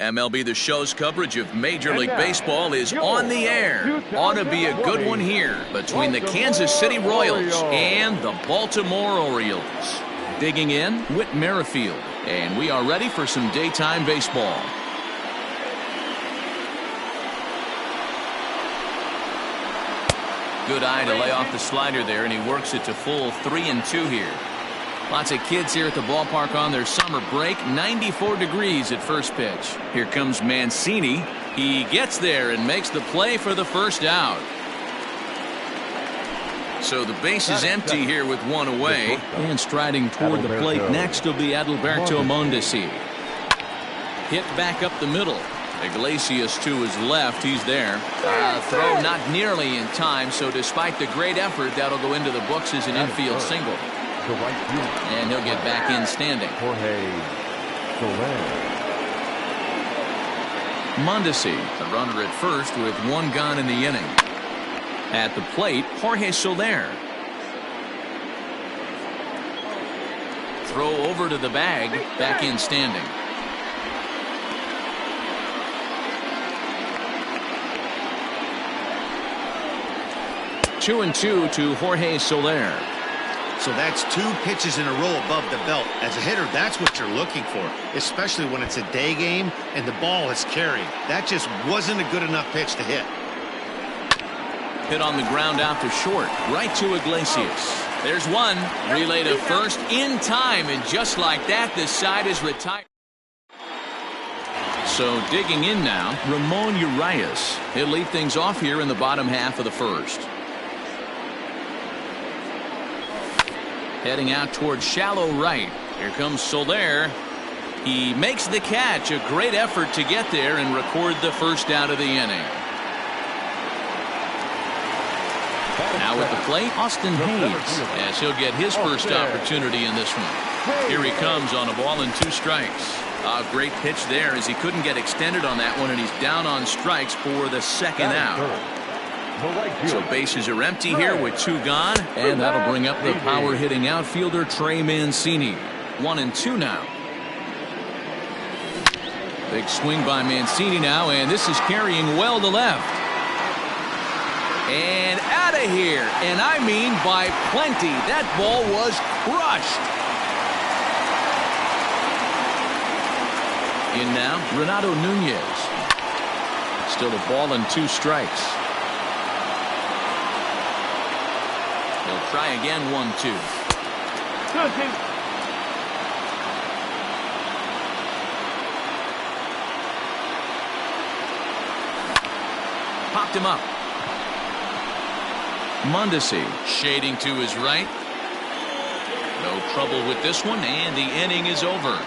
MLB The Show's coverage of Major League Baseball is on the air. Ought to be a good one here between the Kansas City Royals and the Baltimore Orioles. Digging in, Whit Merrifield, and we are ready for some daytime baseball. Good eye to lay off the slider there, and he works it to full 3-2 here. Lots of kids here at the ballpark on their summer break. 94 degrees at first pitch. Here comes Mancini. He gets there and makes the play for the first out. So the base is empty here with one away. And striding toward the plate next will be Adalberto Mondesi. Hit back up the middle. Iglesias to his left. He's there. Throw not nearly in time, so despite the great effort, that'll go into the books as an infield single. And he'll get back in standing. Mondesi, the runner at first with one gone in the inning. At the plate, Jorge Soler. Throw over to the bag, back in standing. Two and two to Jorge Soler. So that's 2 pitches in a row above the belt. As a hitter, that's what you're looking for, especially when it's a day game and the ball is carried. That just wasn't a good enough pitch to hit. Hit on the ground out to short, right to Iglesias. There's one. Relay to first in time, and just like that, this side is retired. So digging in now, Ramon Urias. He'll lead things off here in the bottom half of the first. Heading out towards shallow right. Here comes Soler. He makes the catch. A great effort to get there and record the first out of the inning. Now at the plate, Austin Hayes, as he'll get his first opportunity in this one. Here he comes on a ball and 2 strikes. A great pitch there as he couldn't get extended on that one, and he's down on strikes for the second out. So bases are empty here with 2 gone, and that'll bring up the power-hitting outfielder Trey Mancini. 1-2 now. Big swing by Mancini now, and this is carrying well to left. And out of here, and I mean by plenty. That ball was crushed. In now, Renato Nunez. Still a ball and 2 strikes. He'll try again, 1-2. Popped him up. Mondesi shading to his right. No trouble with this one, and the inning is over.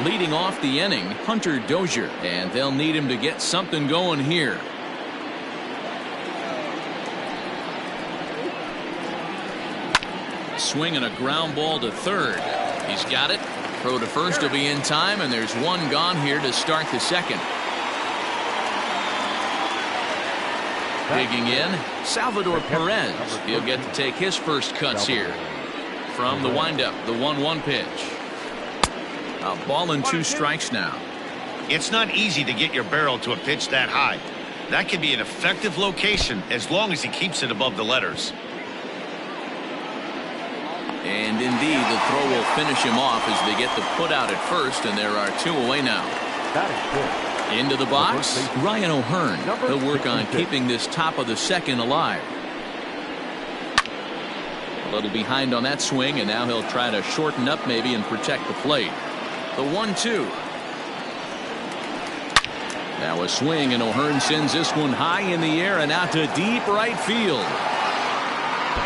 Leading off the inning, Hunter Dozier, and they'll need him to get something going here. Swing and a ground ball to third. He's got it. Throw to first will be in time, and there's 1 gone here to start the second. Digging in, Salvador Perez. He'll get to take his first cuts here. From the windup, the 1-1 pitch. A ball and 2 strikes now. It's not easy to get your barrel to a pitch that high. That can be an effective location as long as he keeps it above the letters. And indeed, the throw will finish him off as they get the put out at first, and there are 2 away now. Into the box, Ryan O'Hearn. He'll work on keeping this top of the second alive. A little behind on that swing, and now he'll try to shorten up maybe and protect the plate. The 1-2. Now a swing, and O'Hearn sends this one high in the air and out to deep right field.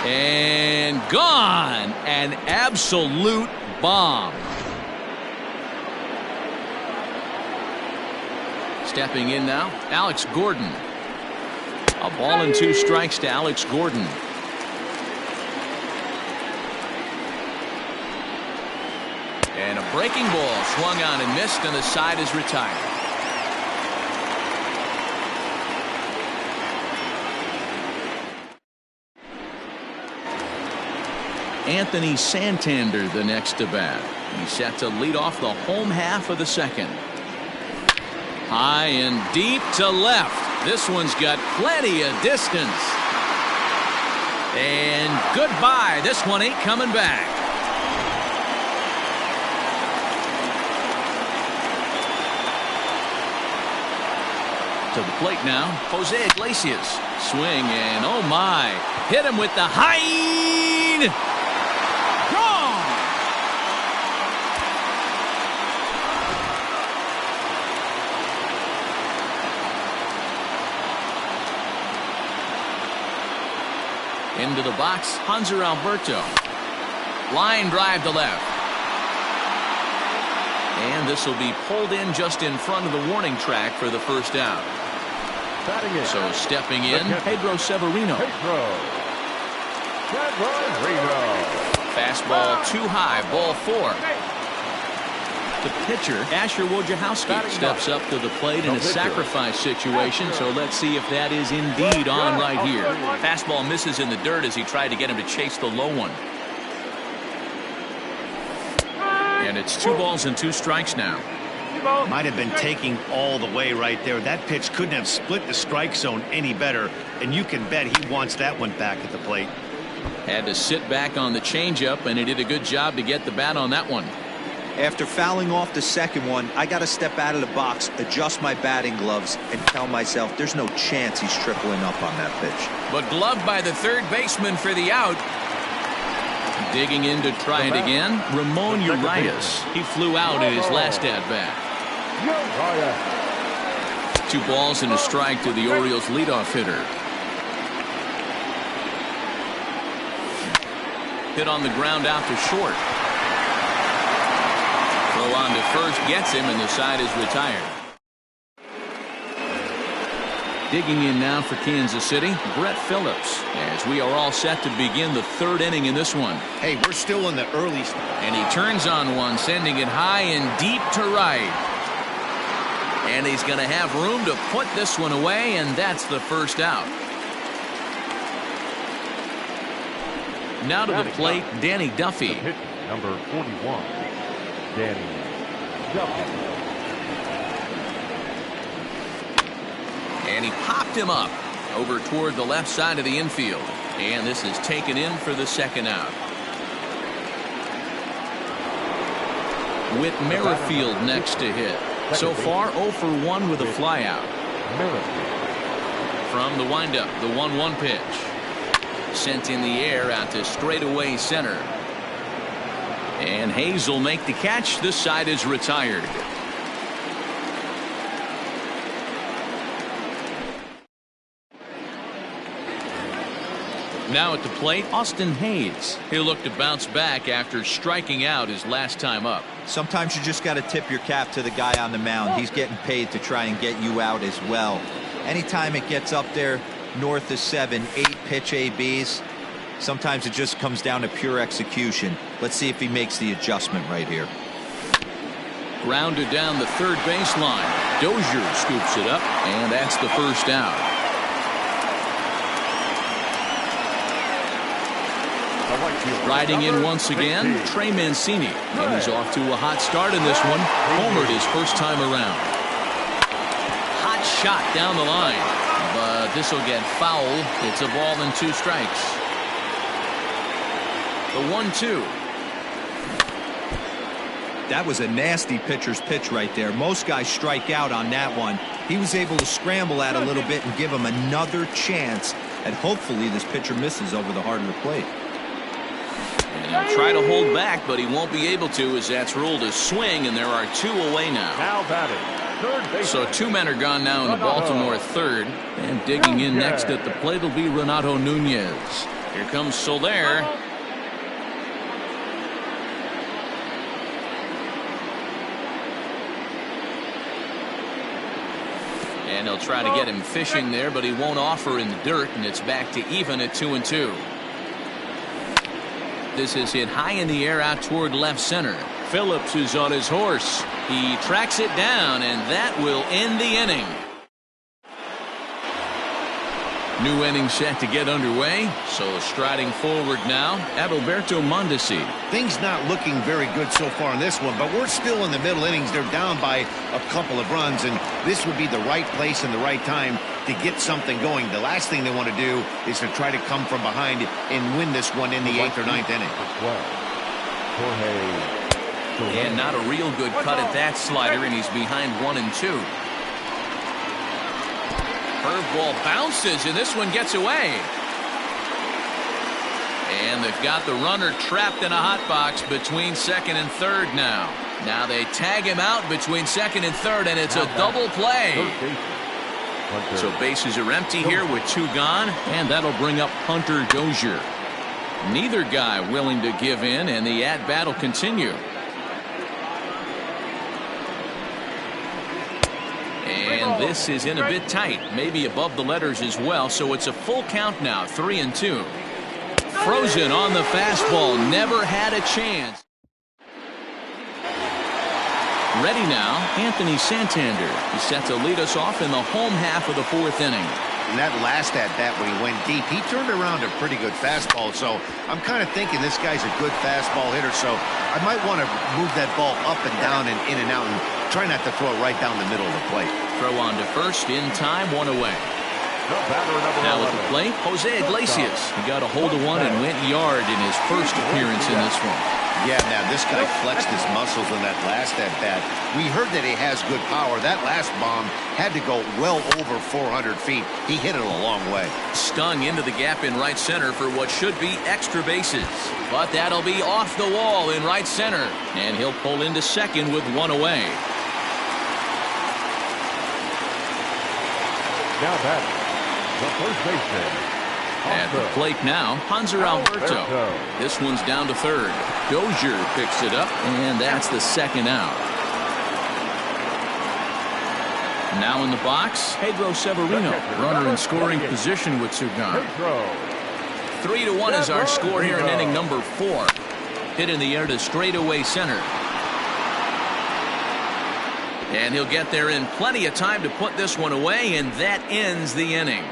And gone. An absolute bomb. Stepping in now, Alex Gordon. A ball and 2 strikes to Alex Gordon. And a breaking ball swung on and missed, and the side is retired. Anthony Santander the next to bat. He's set to lead off the home half of the second. High and deep to left. This one's got plenty of distance. And goodbye. This one ain't coming back. To the plate now, Jose Iglesias. Swing and oh my. Hit him with the high. Gone. Into the box, Hanser Alberto. Line drive to left. And this will be pulled in just in front of the warning track for the first out. So stepping in, Pedro Severino. Fastball too high, ball 4. The pitcher, Asher Wojciechowski, steps up to the plate in a sacrifice situation, so let's see if that is indeed on right here. Fastball misses in the dirt as he tried to get him to chase the low one. And it's 2 balls and 2 strikes now. Might have been taking all the way right there. That pitch couldn't have split the strike zone any better, and you can bet he wants that one back at the plate. Had to sit back on the changeup, and he did a good job to get the bat on that one. After fouling off the second one, I got to step out of the box, adjust my batting gloves, and tell myself there's no chance he's tripling up on that pitch. But gloved by the third baseman for the out. Digging in to try it again, Ramon Urias. He flew out in his last at-bat. 2 balls and a strike to the Orioles leadoff hitter. Hit on the ground out to short. Throw on to first gets him, and the side is retired. Digging in now for Kansas City, Brett Phillips, as we are all set to begin the 3rd inning in this one. Hey, we're still in the early. And he turns on one, sending it high and deep to right. And he's going to have room to put this one away, and that's the first out. Now to the plate, Danny Duffy. Number 41, Danny Duffy. And he popped him up over toward the left side of the infield. And this is taken in for the second out. Whit Merrifield next to hit. So far 0 for 1 with a flyout. From the windup, the 1-1 pitch. Sent in the air out to straightaway center. And Hayes will make the catch. This side is retired. Now at the plate, Austin Hayes. He'll look to bounce back after striking out his last time up. Sometimes you just got to tip your cap to the guy on the mound. He's getting paid to try and get you out as well. Anytime it gets up there north of 7, 8 pitch ABs, sometimes it just comes down to pure execution. Let's see if he makes the adjustment right here. Grounded down the third baseline. Dozier scoops it up, and that's the first out. Riding in once again, Trey Mancini. And he's off to a hot start in this one. Homered his first time around. Hot shot down the line. But this will get foul. It's a ball and 2 strikes. The 1-2. That was a nasty pitcher's pitch right there. Most guys strike out on that one. He was able to scramble at a little bit and give him another chance. And hopefully this pitcher misses over the heart of the plate. And he'll try to hold back, but he won't be able to, as that's ruled a swing, and there are 2 away now. Now batting, third base. So 2 men are gone now in the Baltimore third. And digging in next at the plate will be Renato Nunez. Here comes Soler. And he'll try to get him fishing there, but he won't offer in the dirt, and it's back to even at 2-2. This is hit high in the air out toward left center. Phillips is on his horse. He tracks it down, and that will end the inning. New inning set to get underway. So striding forward now, Adalberto Mondesi. Things not looking very good so far in this one, but we're still in the middle innings. They're down by a couple of runs, and this would be the right place and the right time to get something going. The last thing they want to do is to try to come from behind and win this one in the 8th or 9th inning. And not a real good cut at that slider, and he's behind 1-2. Curveball bounces, and this one gets away. And they've got the runner trapped in a hot box between 2nd and 3rd now. Now they tag him out between 2nd and 3rd, and it's a double play. So bases are empty here with 2 gone, and that'll bring up Hunter Dozier. Neither guy willing to give in, and the at-bat will continue. And this is in a bit tight, maybe above the letters as well, so it's a full count now, 3-2. Frozen on the fastball, never had a chance. Ready now, Anthony Santander. He's set to lead us off in the home half of the 4th inning. And that last at-bat when he went deep, he turned around a pretty good fastball. So I'm kind of thinking this guy's a good fastball hitter. So I might want to move that ball up and down and in and out and try not to throw it right down the middle of the plate. Throw on to first, in time, 1 away. Now at the plate, Jose Iglesias. He got a hold of one and went yard in his first appearance in this one. Yeah, man, this guy flexed his muscles in that last at-bat. We heard that he has good power. That last bomb had to go well over 400 feet. He hit it a long way. Stung into the gap in right center for what should be extra bases. But that'll be off the wall in right center. And he'll pull into second with 1 away. Now back, the first baseman. At the plate now, Hanser Alberto. This one's down to 3rd. Dozier picks it up, and that's the 2nd out. Now in the box, Pedro Severino, runner in scoring position with 2 gone. 3-1 is our score here in inning number 4. Hit in the air to straightaway center. And he'll get there in plenty of time to put this one away, and that ends the inning.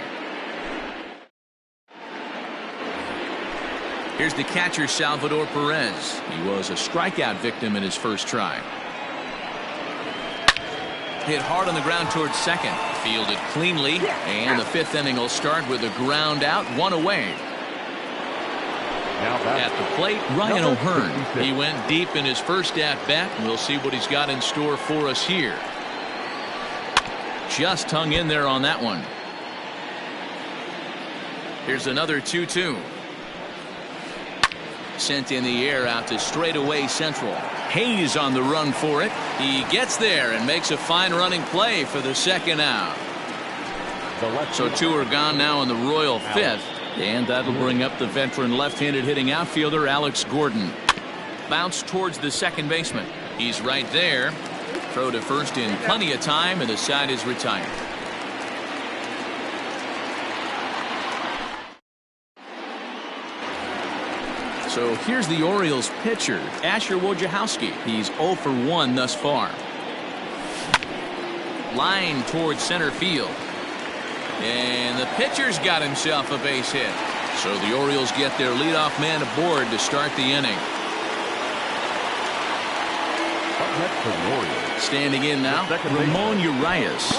Here's the catcher, Salvador Perez. He was a strikeout victim in his first try. Hit hard on the ground towards second. Fielded cleanly, and the 5th inning will start with a ground out, 1 away. At the plate, Ryan O'Hearn. He went deep in his first at-bat, and we'll see what he's got in store for us here. Just hung in there on that one. Here's another 2-2. Sent in the air out to straightaway central. Hayes on the run for it. He gets there and makes a fine running play for the 2nd out. So 2 are gone now in the Royal 5th. And that'll bring up the veteran left-handed hitting outfielder Alex Gordon. Bounce towards the second baseman. He's right there. Throw to first in plenty of time, and the side is retired. So here's the Orioles pitcher, Asher Wojciechowski. He's 0 for 1 thus far. Line towards center field. And the pitcher's got himself a base hit. So the Orioles get their leadoff man aboard to start the inning. Standing in now, Ramon Urias.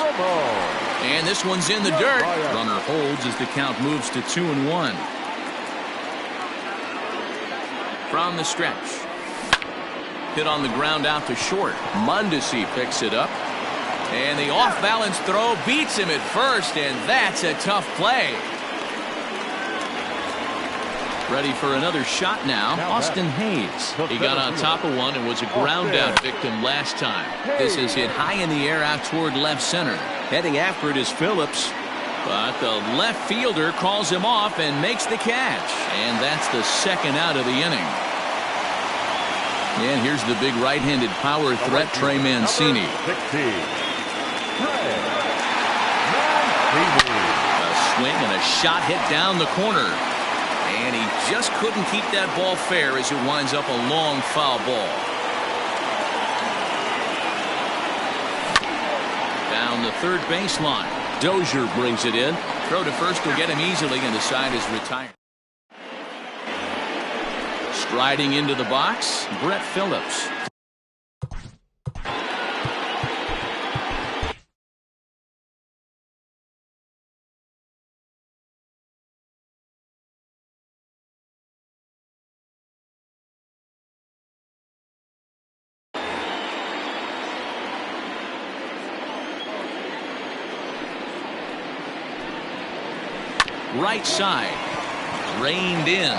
And this one's in the dirt. Runner holds as the count moves to 2-1. From the stretch. Hit on the ground out to short. Mondesi picks it up. And the off-balance throw beats him at first, and that's a tough play. Ready for another shot now, Austin Hayes. He got on top of one and was a ground-out victim last time. This is hit high in the air out toward left center. Heading after it is Phillips. But the left fielder calls him off and makes the catch. And that's the 2nd out of the inning. And here's the big right-handed power threat, Trey Mancini. A swing and a shot hit down the corner. And he just couldn't keep that ball fair as it winds up a long foul ball. Down the third baseline. Dozier brings it in. Throw to first will get him easily, and the side is retired. Striding into the box, Brett Phillips. Right side, reined in.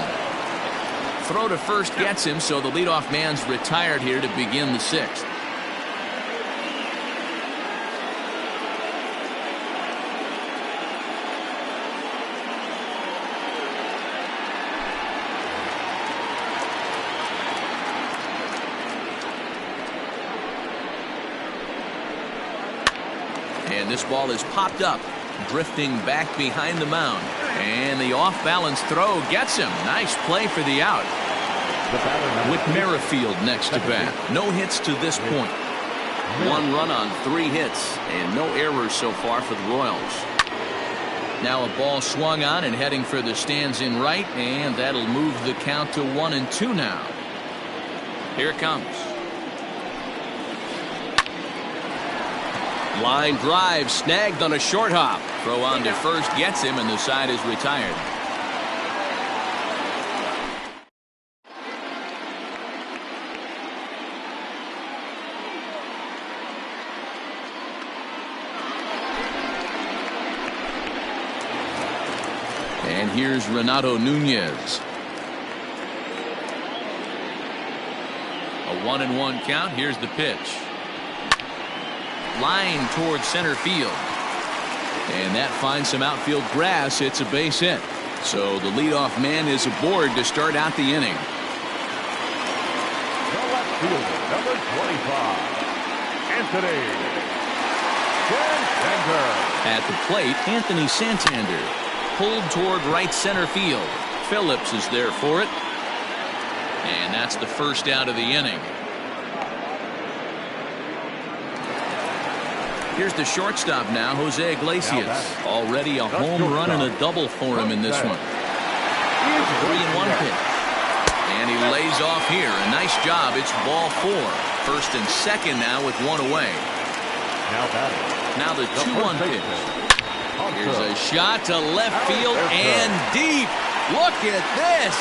Throw to first gets him, so the leadoff man's retired here to begin the sixth. And this ball is popped up, drifting back behind the mound. And the off-balance throw gets him. Nice play for the out. With Merrifield next to bat. No hits to this point. 1 run on 3 hits, and no errors so far for the Royals. Now a ball swung on and heading for the stands in right, and that'll move the count to 1-2 now. Here it comes. Line drive snagged on a short hop. Throw on to first gets him, and the side is retired. And here's Renato Nunez. A 1-1 count. Here's the pitch. Line towards center field. And that finds some outfield grass. It's a base hit. So the leadoff man is aboard to start out the inning. The left fielder, number 25, Anthony Santander. At the plate, Anthony Santander. Pulled toward right center field. Phillips is there for it. And that's the first out of the inning. Here's the shortstop now, Jose Iglesias. Already a home run and a double for him in this one. 3-1 pitch. And he lays off here. A nice job. It's ball 4. First and second now with 1 away. Now the 2-1 pitch. Here's a shot to left field and deep. Look at this.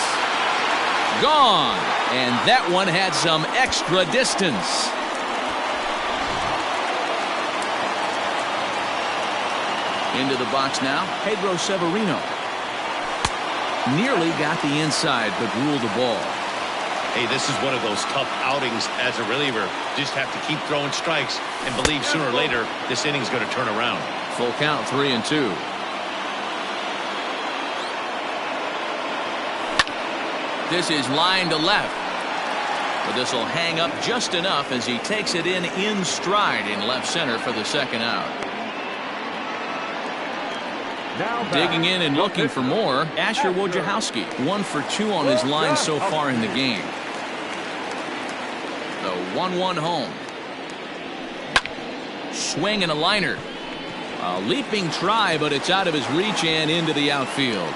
Gone. And that one had some extra distance. Into the box now, Pedro Severino. Nearly got the inside, but ruled the ball. Hey, this is one of those tough outings as a reliever. Just have to keep throwing strikes and believe sooner or later this inning's going to turn around. Full count, 3-2. This is line to left. But this will hang up just enough as he takes it in stride in left center for the second out. Digging in and looking for more, Asher Wojciechowski. 1 for 2 on his line so far in the game. The 1-1 home. Swing and a liner. A leaping try, but it's out of his reach and into the outfield.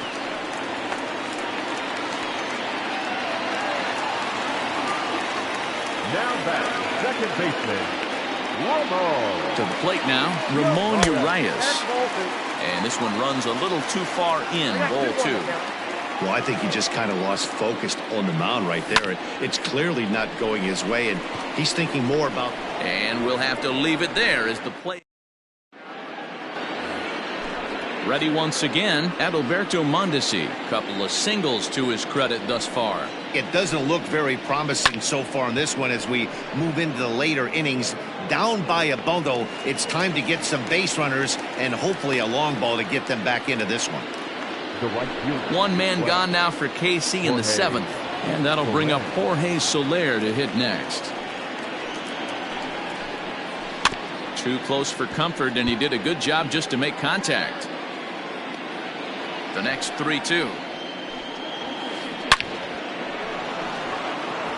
Now back, second baseman, Ramon. To the plate now, Ramon Urias. And this one runs a little too far in, ball 2. Well, I think he just kind of lost focus on the mound right there. It's clearly not going his way, and he's thinking more about... And we'll have to leave it there as the play. Ready once again, Adalberto Mondesi. Couple of singles to his credit thus far. It doesn't look very promising so far in this one as we move into the later innings. Down by a bundle, it's time to get some base runners and hopefully a long ball to get them back into this one. One man gone now for KC in the 7th. And that'll bring up Jorge Soler to hit next. Too close for comfort, and he did a good job just to make contact. The next 3-2.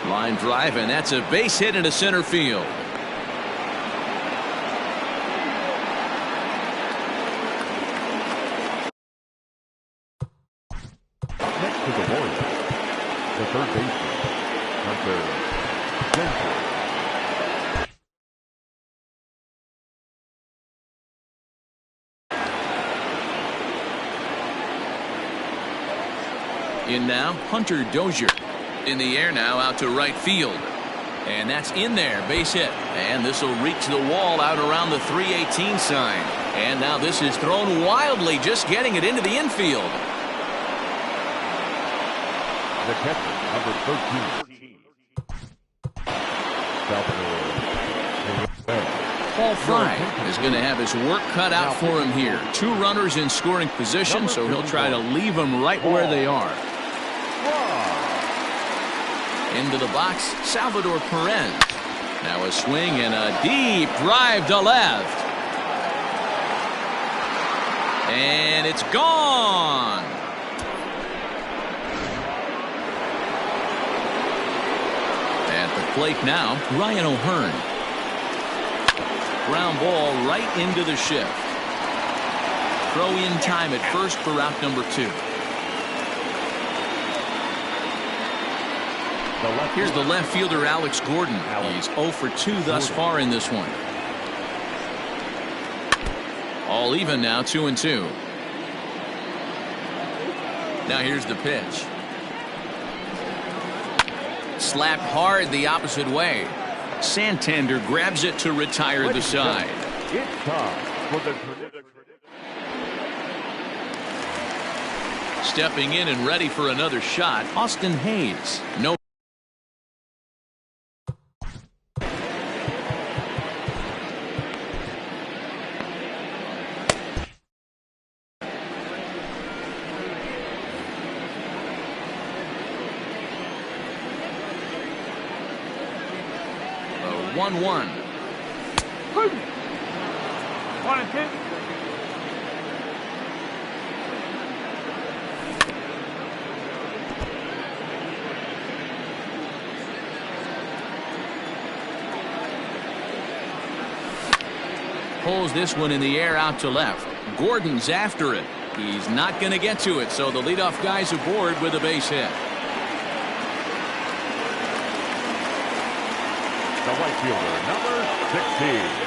Line drive, and that's a base hit into center field. third baseman, Hunter Denver. In now, Hunter Dozier. In the air now, out to right field. And that's in there, base hit. And this will reach the wall out around the 318 sign. And now this is thrown wildly, just getting it into the infield. The catcher, number 13. Paul Fry is going to have his work cut out for him here. 2 runners in scoring position, so he'll try to leave them right where they are. Into the box, Salvador Perez. Now a swing and a deep drive to left. And it's gone. At the plate now, Ryan O'Hearn. Ground ball right into the shift. Throw in time at first for out number 2. Here's the left fielder, Alex Gordon. He's 0 for 2 thus far in this one. All even now, 2-2. Now here's the pitch. Slapped hard the opposite way. Santander grabs it to retire the side. It's time for the Stepping in and ready for another shot, Austin Hayes. No. A 1-1. 1-2. Pulls this one in the air out to left. Gordon's after it. He's not going to get to it, so the leadoff guy's aboard with a base hit. The right fielder, number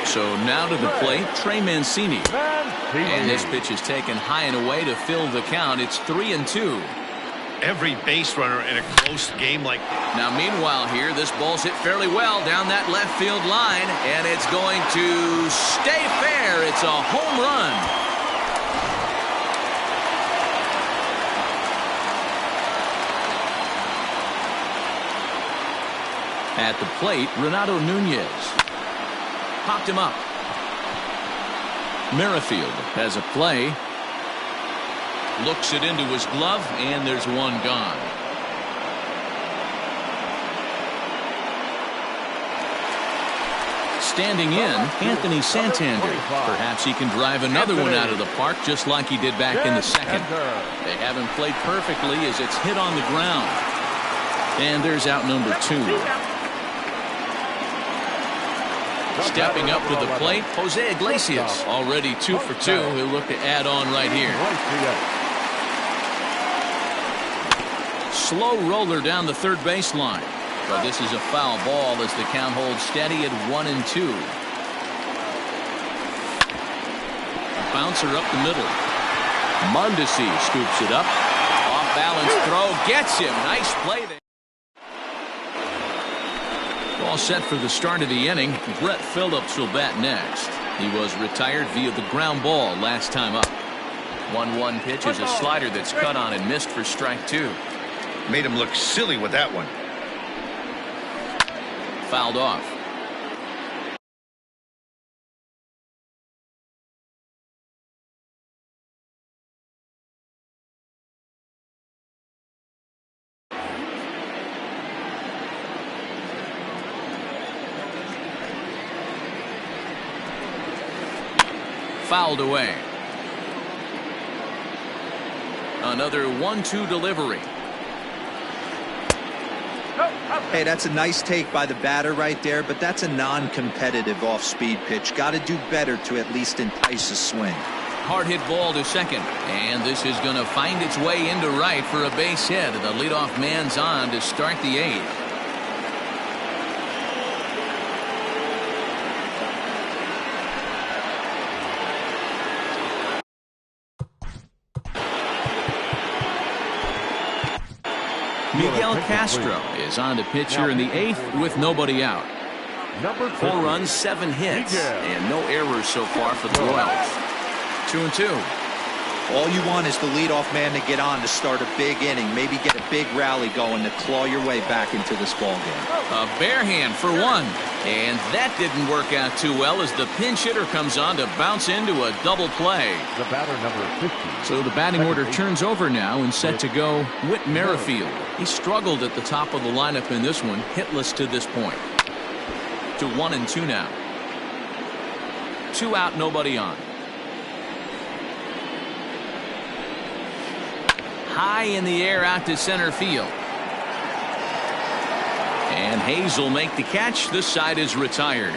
16. So now to the plate, Trey Mancini. And this pitch is taken high and away to fill the count. It's 3-2. Every base runner in a close game like Now meanwhile here, this ball's hit fairly well down that left field line, and it's going to stay fair. It's a home run. At the plate, Renato Nunez. Popped him up. Merrifield has a play. Looks it into his glove, and there's one gone. Standing in, Anthony Santander. Perhaps he can drive another one out of the park just like he did back in the second. They haven't played perfectly as it's hit on the ground. And there's out number 2. Stepping up to the plate, Jose Iglesias. Already 2 for 2. He'll look to add on right here. Slow roller down the third baseline. But this is a foul ball as the count holds steady at 1-2. Bouncer up the middle. Mondesi scoops it up. Off balance throw. Gets him. Nice play there. All set for the start of the inning. Brett Phillips will bat next. He was retired via the ground ball last time up. 1-1 pitch is a slider that's cut on and missed for strike 2. made him look silly with that one. Fouled off. Fouled away. Another 1-2 delivery. Hey, that's a nice take by the batter right there, but that's a non-competitive off-speed pitch. Got to do better to at least entice a swing. hard hit ball to second. And this is going to find its way into right for a base hit. The leadoff man's on to start the 8th. Miguel Castro is on to pitch here in the 8th with nobody out. 4 runs, 7 hits, and no errors so far for the Royals. 2-2. All you want is the leadoff man to get on to start a big inning, maybe get a big rally going to claw your way back into this ball game. A bare hand for 1, and that didn't work out too well as the pinch hitter comes on to bounce into a double play. The batter, number 50. So the batting order turns over now and set to go Whit Merrifield. He struggled at the top of the lineup in this one, hitless to this point. To 1-2 now. 2 out, nobody on. High in the air out to center field. And Hayes will make the catch. This side is retired.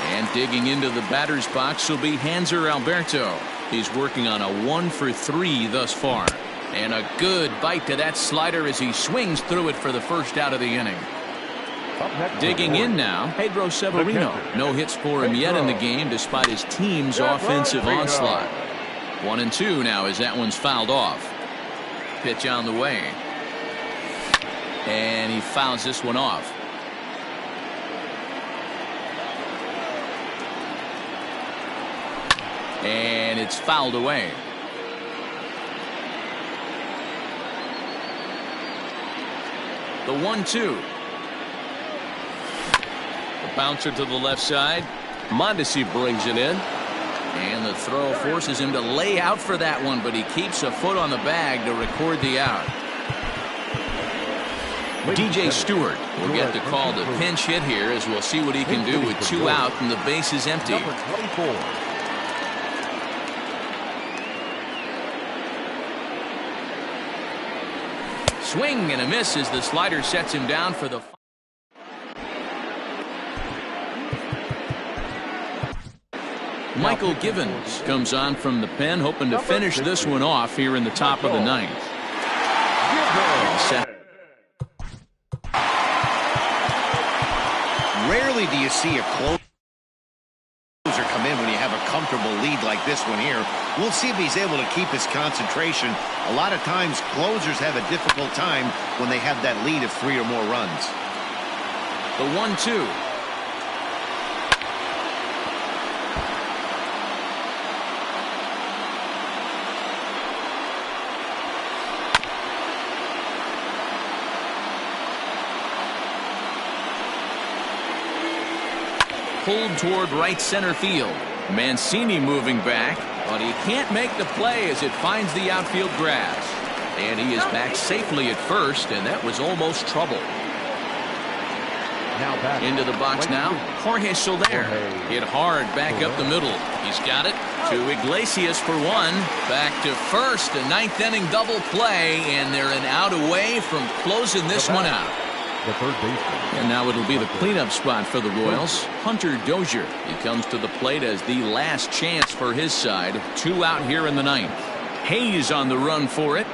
And digging into the batter's box will be Hanser Alberto. He's working on a 1-for-3 thus far. And a good bite to that slider as he swings through it for the first out of the inning. Digging in now, Pedro Severino. No hits for him yet in the game despite his team's offensive onslaught. 1-2 now as that one's fouled off. Pitch on the way. And he fouls this one off. And it's fouled away. The 1-2. The bouncer to the left side. Mondesi brings it in. And the throw forces him to lay out for that one, but he keeps a foot on the bag to record the out. DJ Stewart will get the call to pinch hit here as we'll see what he can do with 2 out and the base is empty. Number 24. Swing and a miss as the slider sets him down for the. Michael Givens comes on from the pen, hoping to finish this one off here in the top of the 9th. Rarely do you see a closer come in when you have a comfortable lead like this one here. We'll see if he's able to keep his concentration. A lot of times closers have a difficult time when they have that lead of 3 or more runs. The 1-2. Pulled toward right center field. Mancini moving back, but he can't make the play as it finds the outfield grass. And he is back safely at first, and that was almost trouble. Into the box now, Jorge Soler. Hit hard back up the middle. He's got it to Iglesias for 1. Back to first, a 9th inning double play, and they're an out away from closing this one out. The third baseman. And now it'll be the cleanup spot for the Royals. Hunter Dozier. He comes to the plate as the last chance for his side. 2 out here in the 9th. Hayes on the run for it.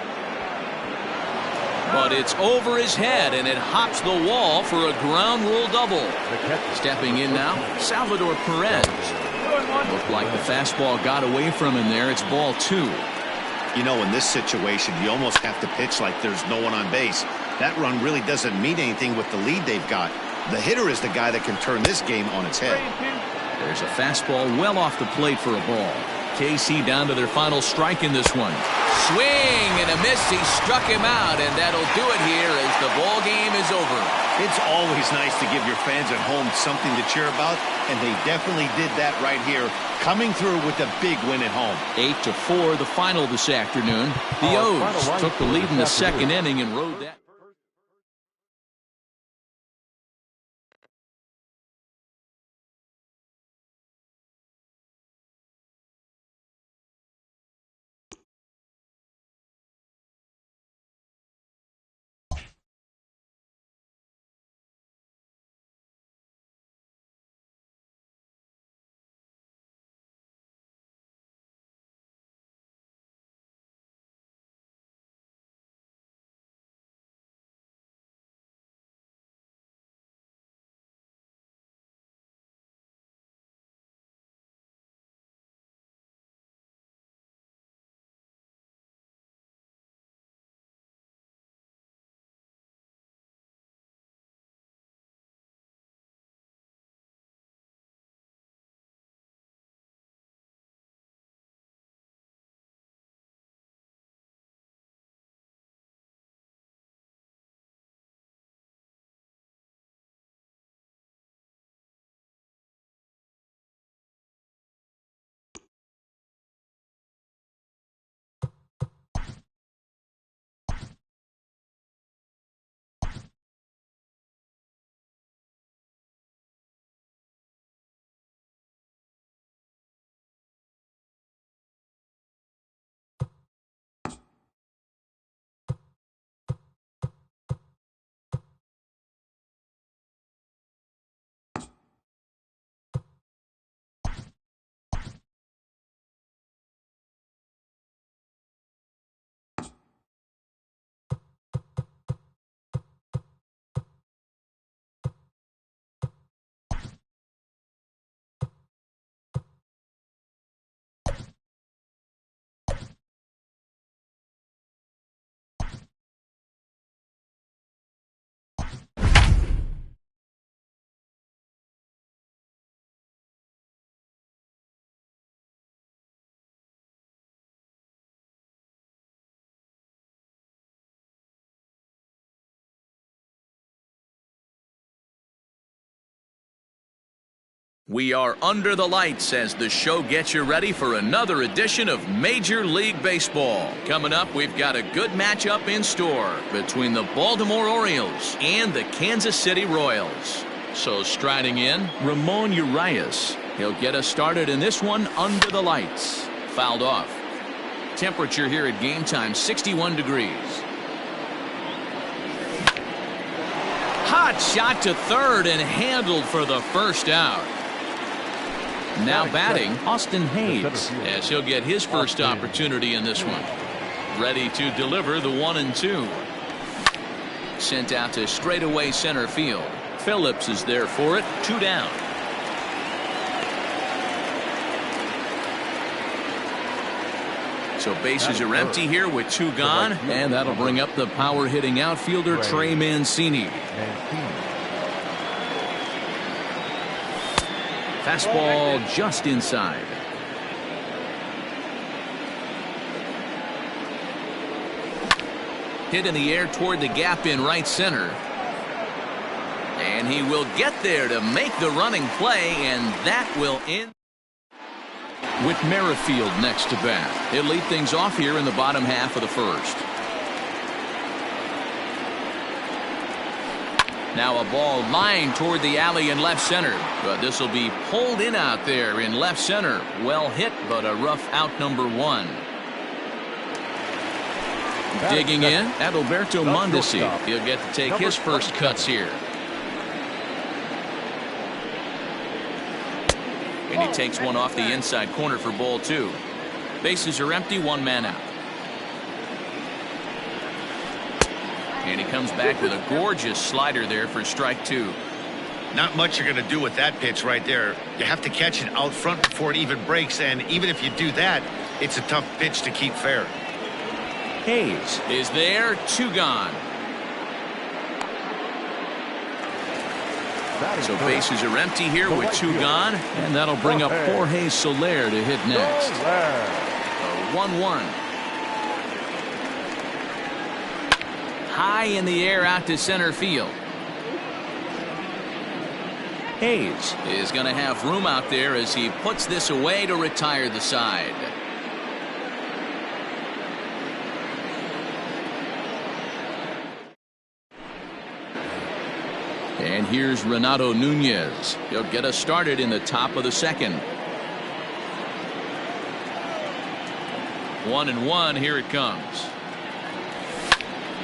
But it's over his head, and it hops the wall for a ground rule double. Stepping in now, Salvador Perez. Looked like the fastball got away from him there. It's ball 2. You know, in this situation, you almost have to pitch like there's no one on base. That run really doesn't mean anything with the lead they've got. The hitter is the guy that can turn this game on its head. There's a fastball well off the plate for a ball. KC down to their final strike in this one. Swing and a miss. He struck him out, and that'll do it here as the ball game is over. It's always nice to give your fans at home something to cheer about, and they definitely did that right here, coming through with a big win at home. 8-4 the final this afternoon. The O's took the lead in the second inning and rode that. We are under the lights as the show gets you ready for another edition of Major League Baseball. Coming up, we've got a good matchup in store between the Baltimore Orioles and the Kansas City Royals. So striding in, Ramon Urias. He'll get us started in this one under the lights. Fouled off. Temperature here at game time, 61 degrees. Hot shot to third and handled for the first out. Now batting, Austin Hayes, as he'll get his first opportunity in this one. Ready to deliver the 1-2. Sent out to straightaway center field. Phillips is there for it, 2 down. So bases are empty here with 2 gone, and that'll bring up the power hitting outfielder Trey Mancini. Fastball just inside. Hit in the air toward the gap in right center. And he will get there to make the running play, and that will end. With Merrifield next to bat. He'll lead things off here in the bottom half of the first. Now a ball lined toward the alley in left center. But this will be pulled in out there in left center. Well hit, but a rough out number 1. Digging in, Adalberto Mondesi. He'll get to take his first cuts here. And he takes one off the inside corner for ball 2. Bases are empty, 1 man out. And he comes back with a gorgeous slider there for strike 2. Not much you're going to do with that pitch right there. You have to catch it out front before it even breaks, and even if you do that, it's a tough pitch to keep fair. Hayes is there, 2 gone. So bases are empty here with 2 gone, and that'll bring up Jorge Soler to hit next. A 1-1. High in the air out to center field. Hayes is going to have room out there as he puts this away to retire the side. And here's Renato Nunez. He'll get us started in the top of the second. 1-1, here it comes.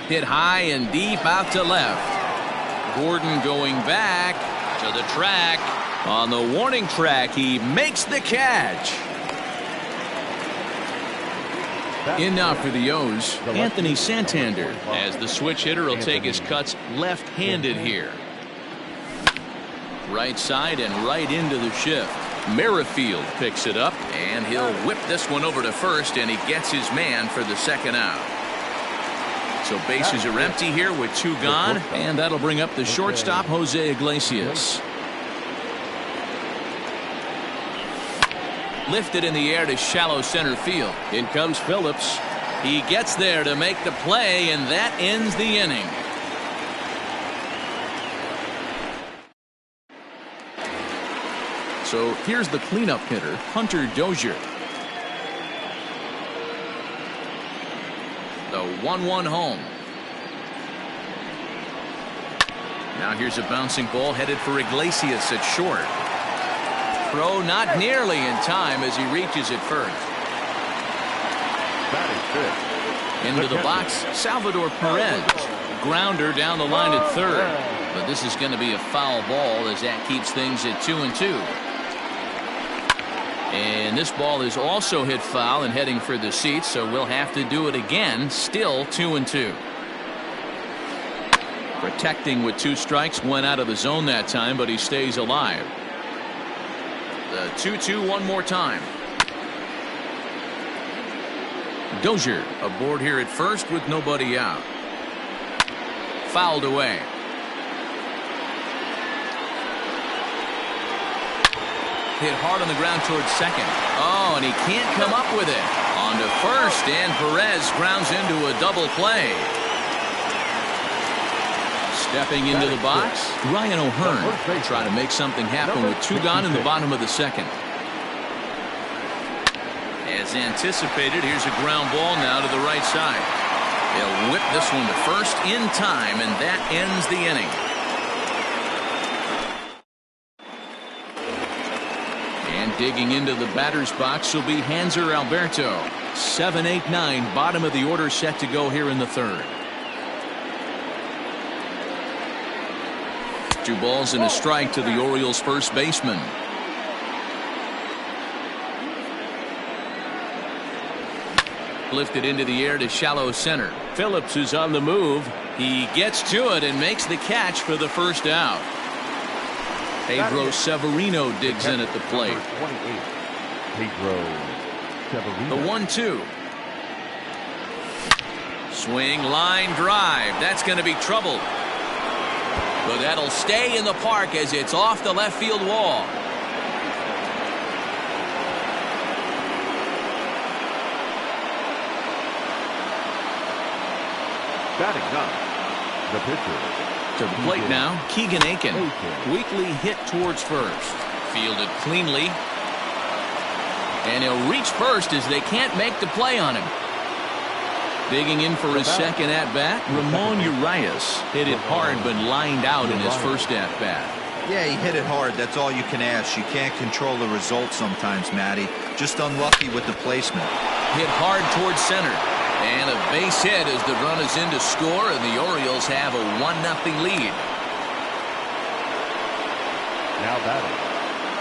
Hit high and deep out to left. Gordon going back to the track. On the warning track, he makes the catch. In now for the O's, Anthony Santander, as the switch hitter will take his cuts left-handed here. Right side and right into the shift. Merrifield picks it up, and he'll whip this one over to first, and he gets his man for the second out. So bases are empty here with 2 gone, and that'll bring up the shortstop, Jose Iglesias. Lifted in the air to shallow center field. In comes Phillips. He gets there to make the play, and that ends the inning. So here's the cleanup hitter, Hunter Dozier. The 1-1 home. Now here's a bouncing ball headed for Iglesias at short. Throw not nearly in time as he reaches it first. Into the box, Salvador Perez. Grounder down the line at third. But this is going to be a foul ball as that keeps things at 2-2. And this ball is also hit foul and heading for the seats, so we'll have to do it again. Still 2-2. Protecting with 2 strikes, went out of the zone that time, but he stays alive. The 2-2 one more time. Dozier aboard here at first with nobody out. Fouled away. Hit hard on the ground towards second. Oh, and he can't come up with it. On to first, and Perez grounds into a double play. Stepping into the box, Ryan O'Hearn trying to make something happen with 2 gone in the bottom of the second. As anticipated, here's a ground ball now to the right side. They'll whip this one to first in time, and that ends the inning. And digging into the batter's box will be Hanser Alberto. 7, 8, 9, bottom of the order set to go here in the third. 2 balls and a strike to the Orioles' first baseman. Lifted into the air to shallow center. Phillips is on the move. He gets to it and makes the catch for the first out. Pedro Severino digs in at the plate. The 1-2. Swing, line drive. That's going to be trouble. But that'll stay in the park as it's off the left field wall. Batting up, the pitcher. To the plate now, Keegan Aiken. Weakly hit towards first. Fielded cleanly. And he'll reach first as they can't make the play on him. Digging in for his second at-bat, Ramon Urias hit it hard but lined out in his first at-bat. Yeah, he hit it hard. That's all you can ask. You can't control the result sometimes, Matty. Just unlucky with the placement. Hit hard towards center. And a base hit as the run is in to score, and the Orioles have a 1-0 lead. Now batting,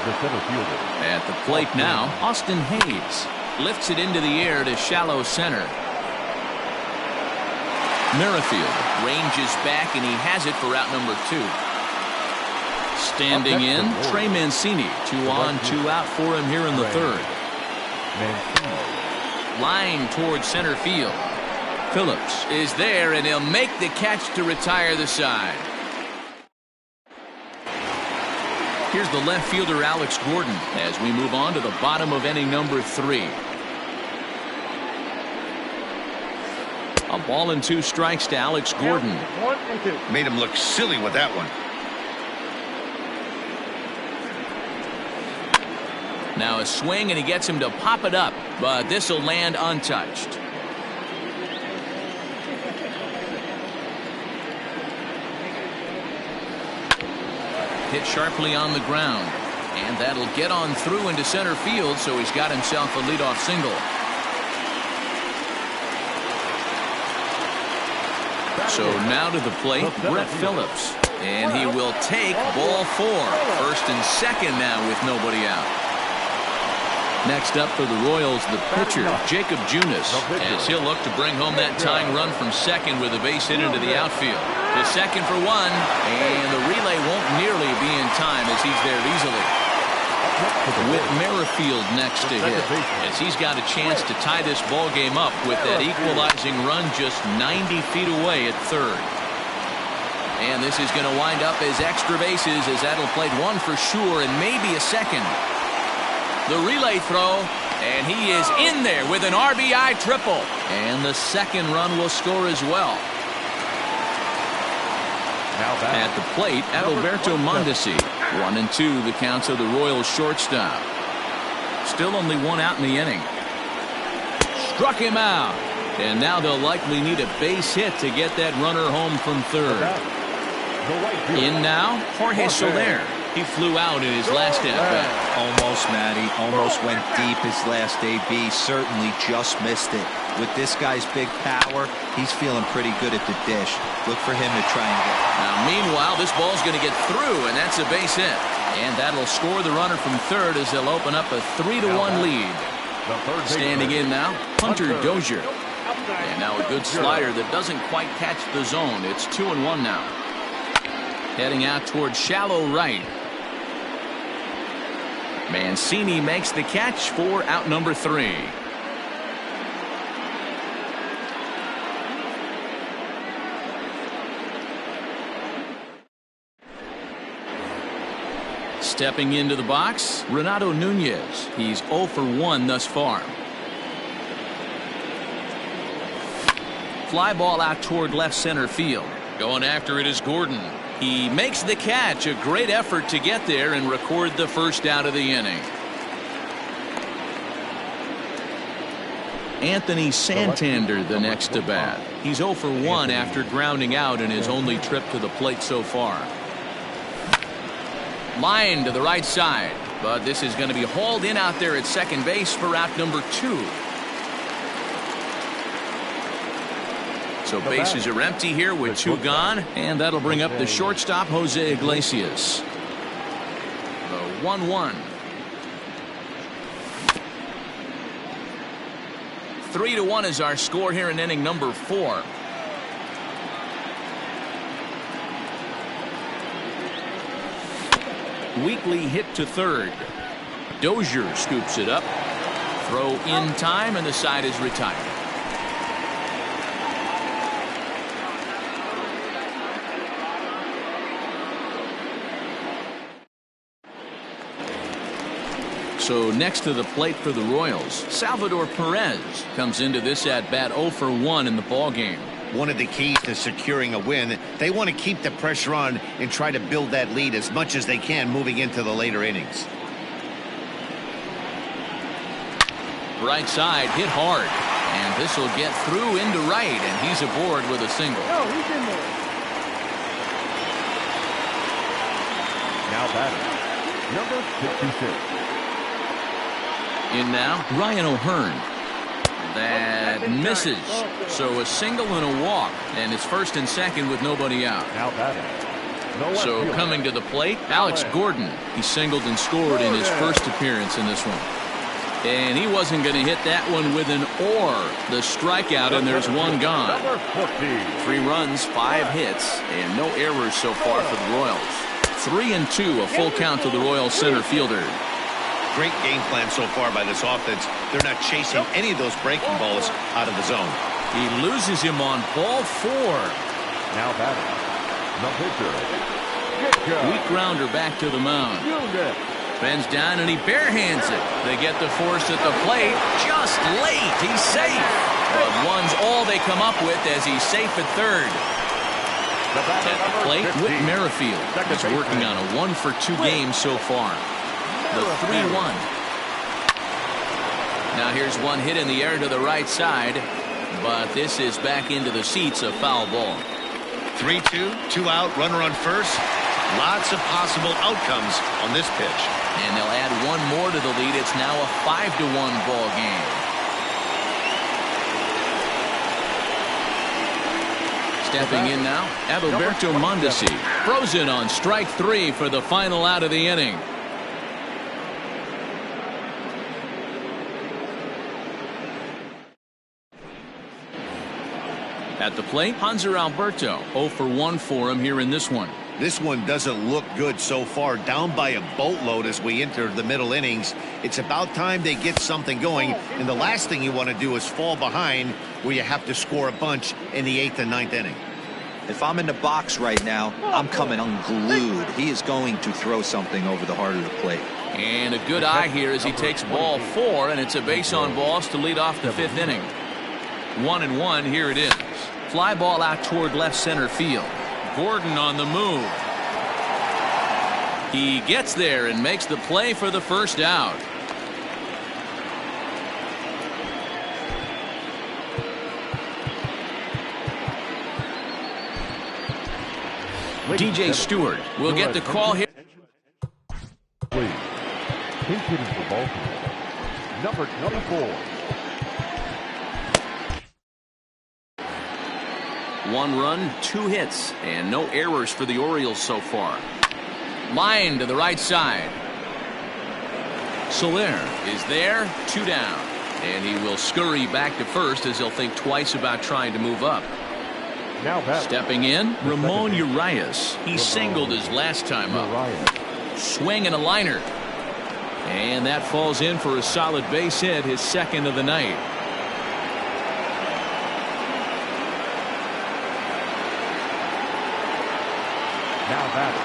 the center fielder. At the plate now, Austin Hayes lifts it into the air to shallow center. Merrifield ranges back, and he has it for out number 2. Standing in, Trey Mancini. 2 on, 2 out for him here in the third. Line towards center field. Phillips is there, and he'll make the catch to retire the side. Here's the left fielder, Alex Gordon, as we move on to the bottom of inning number 3. A ball and 2 strikes to Alex Gordon. Made him look silly with that one. Now a swing, and he gets him to pop it up, but this will land untouched. Hit sharply on the ground, and that'll get on through into center field, so he's got himself a leadoff single. So now to the plate, Brett Phillips, and he will take ball 4. First and second now with nobody out. Next up for the Royals, the pitcher, Jacob Junis, as he'll look to bring home that tying run from second with a base hit into the outfield. To second for 1, and the relay won't nearly be in time as he's there easily. With Merrifield next to hit, as he's got a chance to tie this ball game up with that equalizing run just 90 feet away at third. And this is going to wind up as extra bases, as that'll play 1 for sure and maybe a second. The relay throw, and he is in there with an RBI triple. And the second run will score as well. At the plate, Adalberto Mondesi. 1-2 the counts of the Royals shortstop. Still only 1 out in the inning. Struck him out. And now they'll likely need a base hit to get that runner home from third. In now, Jorge Soler. He flew out in his last at-bat. Almost, Matty. Almost went deep his last AB. Certainly just missed it. With this guy's big power, he's feeling pretty good at the dish. Look for him to try and get. Now, meanwhile, this ball's going to get through, and that's a base hit. And that'll score the runner from third as they'll open up a 3-1 lead. Standing in now, Hunter Dozier. And now a good slider that doesn't quite catch the zone. It's 2-1 now. Heading out towards shallow right. Mancini makes the catch for out number 3. Stepping into the box, Renato Nunez. He's 0 for 1 thus far. Fly ball out toward left center field. Going after it is Gordon. He makes the catch. A great effort to get there and record the first out of the inning. Anthony Santander the next to bat. He's 0 for 1 after grounding out in his only trip to the plate so far. Line to the right side, but this is going to be hauled in out there at second base for out number 2. So bases are empty here with 2 gone, and that'll bring up the shortstop, Jose Iglesias. The 1-1. 3-1 is our score here in inning number 4. Weekly hit to third. Dozier scoops it up. Throw in time, and the side is retired. So next to the plate for the Royals, Salvador Perez comes into this at bat 0 for 1 in the ball game. One of the keys to securing a win, they want to keep the pressure on and try to build that lead as much as they can moving into the later innings. Right side hit hard, and this will get through into right, and he's aboard with a single. Oh, he's in there. Now batting, number 66. In now, Ryan O'Hearn. That misses. So a single and a walk, and it's first and second with nobody out. Now batting. So coming to the plate, Alex Gordon. He singled and scored in his first appearance in this one. And he wasn't going to hit that one with an or. The strikeout, and there's 1 gone. 3 runs, 5 hits, and no errors so far for the Royals. 3-2, a full count to the Royals center fielder. Great game plan so far by this offense. They're not chasing any of those breaking balls out of the zone. He loses him on ball 4. Now batting, the pitcher. Weak grounder back to the mound. Bends down and he barehands it. They get the force at the plate. Just late. He's safe. But 1's all they come up with as he's safe at third. At the plate, Whit Merrifield is working on a 1 for 2 game so far. The 3-1. Now here's one hit in the air to the right side, but this is back into the seats, a foul ball. 3-2, 2 out, runner on first. Lots of possible outcomes on this pitch. And they'll add 1 more to the lead. It's now a 5-1 ball game. Stepping in now, Adalberto Mondesi. Frozen on strike 3 for the final out of the inning. At the plate, Hanser Alberto. 0 for 1 for him here in this one. This one doesn't look good so far. Down by a boatload as we enter the middle innings. It's about time they get something going. And the last thing you want to do is fall behind where you have to score a bunch in the 8th and 9th inning. If I'm in the box right now, I'm coming unglued. He is going to throw something over the heart of the plate. And a good eye here as he takes ball 4, and it's a base on balls to lead off the 5th inning. 1-1, here it is. Fly ball out toward left center field. Gordon on the move. He gets there and makes the play for the first out. DJ Stewart will get the call here. Please. He's hitting for Baltimore. Number 4. 1 run, 2 hits, and no errors for the Orioles so far. Line to the right side. Soler is there, 2 down. And he will scurry back to first as he'll think twice about trying to move up. Now stepping in, Ramon Urias. He singled his last time up. Swing and a liner. And that falls in for a solid base hit, his 2nd of the night.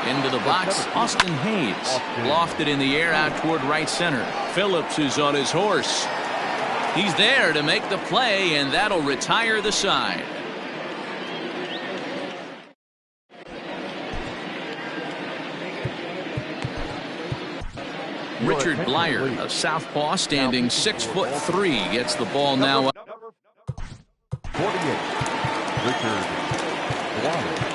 Into the box, Austin Hayes. Lofted in the air out toward right center. Phillips is on his horse. He's there to make the play, and that'll retire the side. Richard Blyer, a southpaw standing 6'3", gets the ball now up. 48, Richard Blyer.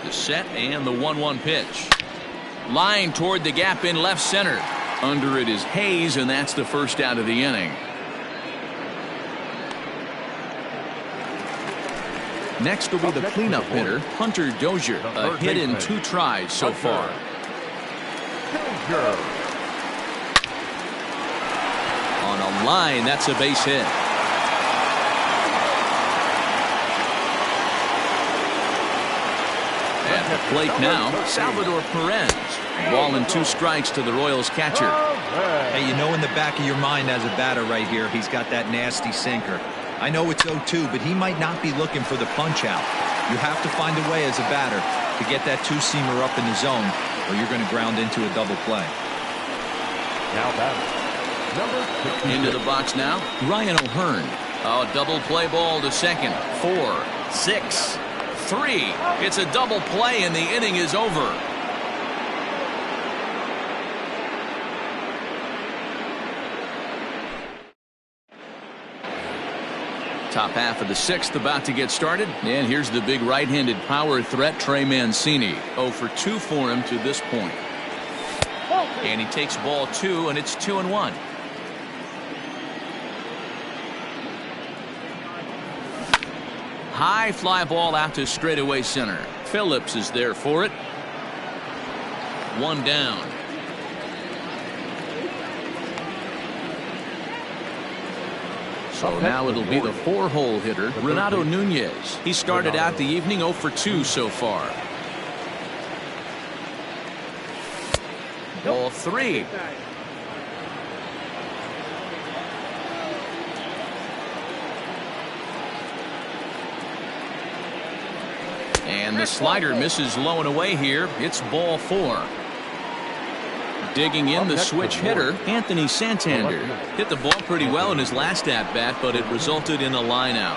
The set and the 1-1 pitch. Line toward the gap in left center. Under it is Hayes, and that's the first out of the inning. Next will be the cleanup hitter, Hunter Dozier. A hit in 2 tries so far. On a line, that's a base hit. At the plate now, Salvador Perez. Ball and 2 strikes to the Royals catcher. Hey, you know in the back of your mind as a batter right here, he's got that nasty sinker. I know it's 0-2, but he might not be looking for the punch out. You have to find a way as a batter to get that 2-seamer up in the zone, or you're going to ground into a double play. Now batter, number 56. Into the box now, Ryan O'Hearn. A double play ball to second. 4, 6, 3. It's a double play, and the inning is over. Top half of the 6th about to get started, and here's the big right-handed power threat, Trey Mancini. 0 for 2 for him to this point. And he takes ball 2, and it's 2-1. High fly ball out to straightaway center. Phillips is there for it. 1 down. So now it'll be the 4-hole hitter, Renato Nunez. He started out the evening 0 for 2 so far. Ball 3. And the slider misses low and away here. It's ball 4. Digging in the switch hitter, Anthony Santander. Hit the ball pretty well in his last at-bat, but it resulted in a line out.